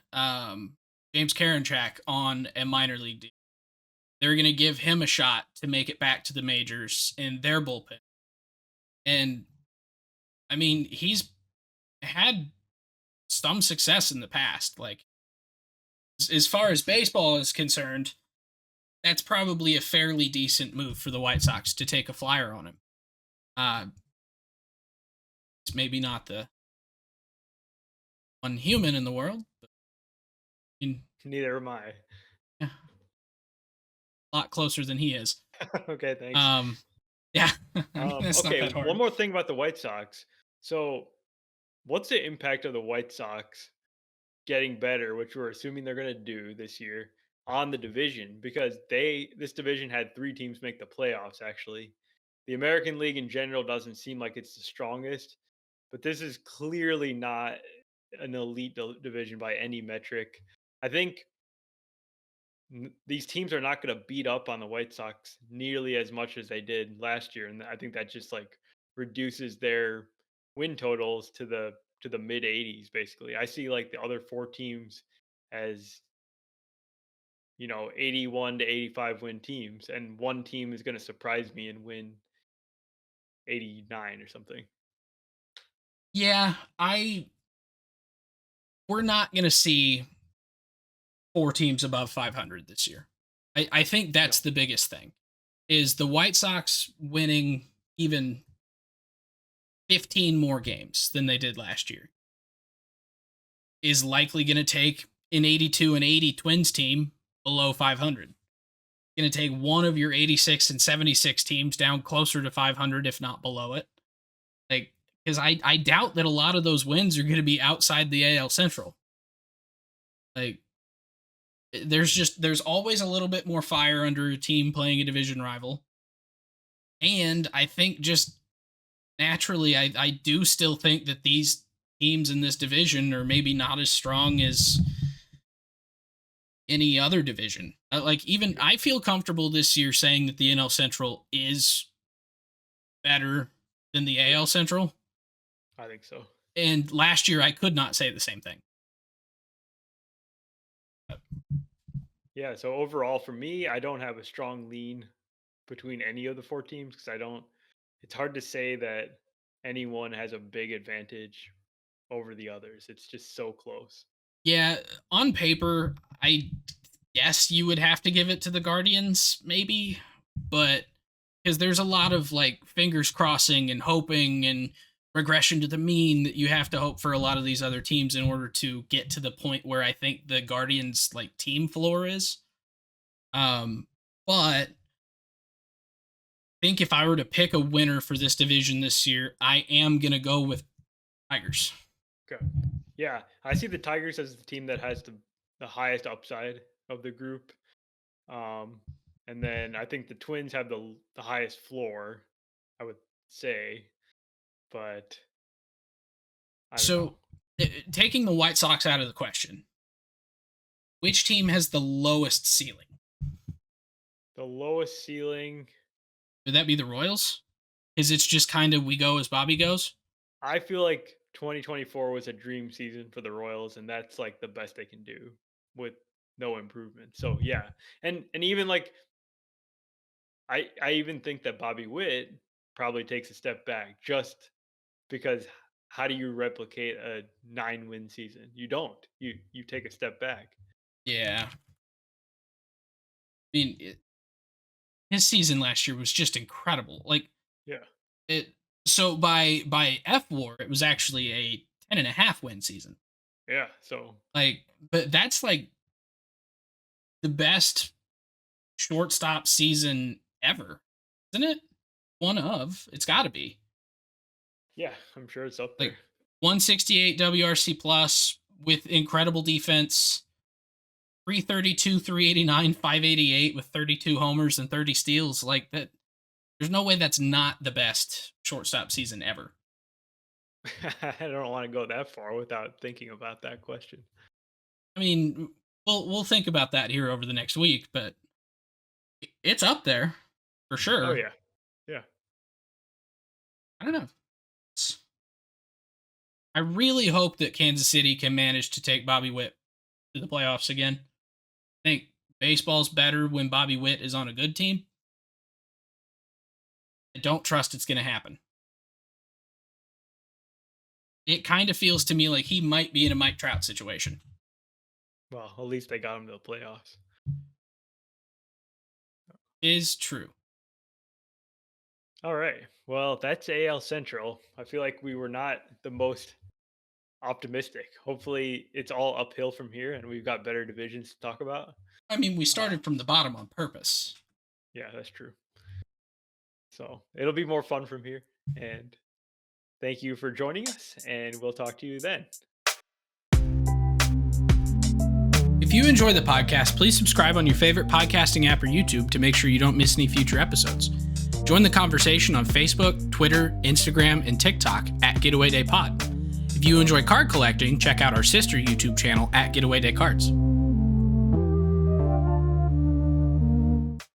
James Karinchak on a minor league deal. They're going to give him a shot to make it back to the majors in their bullpen. And I mean, he's had some success in the past. Like, as far as baseball is concerned, that's probably a fairly decent move for the White Sox to take a flyer on him. Uh, it's maybe not the one human in the world, but I mean, Neither am I. yeah, a lot closer than he is. Okay, thanks. Um, yeah, I mean, that's not Okay, that one hard. more thing about the White Sox. So, what's the impact of the White Sox getting better, which we're assuming they're going to do this year, on the division? Because this division had three teams make the playoffs. Actually, the American League in general doesn't seem like it's the strongest, but this is clearly not an elite division by any metric. I think these teams are not going to beat up on the White Sox nearly as much as they did last year, and I think that just like reduces their win totals to the mid 80s. Basically, I see like the other four teams as 81 to 85 win teams, and one team is going to surprise me and win 89 or something. Yeah, I we're not going to see four teams above 500 this year. I think that's No, the biggest thing is the White Sox winning even 15 more games than they did last year is likely going to take an 82 and 80 Twins team below 500. Going to take one of your 86 and 76 teams down closer to 500, if not below it. Like, because I doubt that a lot of those wins are going to be outside the AL Central. Like, there's always a little bit more fire under a team playing a division rival. And I think just naturally, I do still think that these teams in this division are maybe not as strong as any other division. Like, even I feel comfortable this year saying that the NL Central is better than the AL Central. I think so. And last year, I could not say the same thing. Yeah, so overall for me, I don't have a strong lean between any of the 4 teams because it's hard to say that anyone has a big advantage over the others. It's just so close. Yeah, on paper, I guess you would have to give it to the Guardians, maybe, but because there's a lot of like fingers crossing and hoping and regression to the mean that you have to hope for a lot of these other teams in order to get to the point where I think the Guardians like team floor is. But I think if I were to pick a winner for this division this year, I am gonna go with Tigers. Okay. Yeah, I see the Tigers as the team that has the highest upside of the group. And then I think the Twins have the highest floor, I would say, but I don't know. So, taking the White Sox out of the question, which team has the lowest ceiling? The lowest ceiling, Would that be the Royals? Because it's just kind of we go as Bobby goes? I feel like 2024 was a dream season for the Royals, and that's like the best they can do with no improvement. So yeah, and even like I even think that Bobby Witt probably takes a step back just because how do you replicate a 9-win season? You don't. You take a step back. Yeah. I mean, his season last year was just incredible. Like, Yeah. it. So by F War, it was actually a 10.5 win season. Yeah. So Like, but that's like the best shortstop season ever, isn't it? One of. It's got to be. yeah, I'm sure it's up there. Like 168 WRC plus with incredible defense. 332, 389, 588 with 32 homers and 30 steals. Like that, there's no way that's not the best shortstop season ever. I don't want to go that far without thinking about that question. I mean, we'll think about that here over the next week, but it's up there for sure. Oh yeah. Yeah. I don't know. I really hope that Kansas City can manage to take Bobby Witt to the playoffs again. I think baseball's better when Bobby Witt is on a good team. I don't trust it's going to happen. It kind of feels to me like he might be in a Mike Trout situation. Well, at least they got him to the playoffs. Is true. All right. Well, that's AL Central. I feel like we were not the most optimistic. Hopefully, it's all uphill from here and we've got better divisions to talk about. I mean, we started from the bottom on purpose. Yeah, that's true. So it'll be more fun from here. And thank you for joining us, and we'll talk to you then. If you enjoy the podcast, please subscribe on your favorite podcasting app or YouTube to make sure you don't miss any future episodes. Join the conversation on Facebook, Twitter, Instagram, and TikTok at Getaway Day Pod. If you enjoy card collecting, check out our sister YouTube channel at Getaway Day Cards.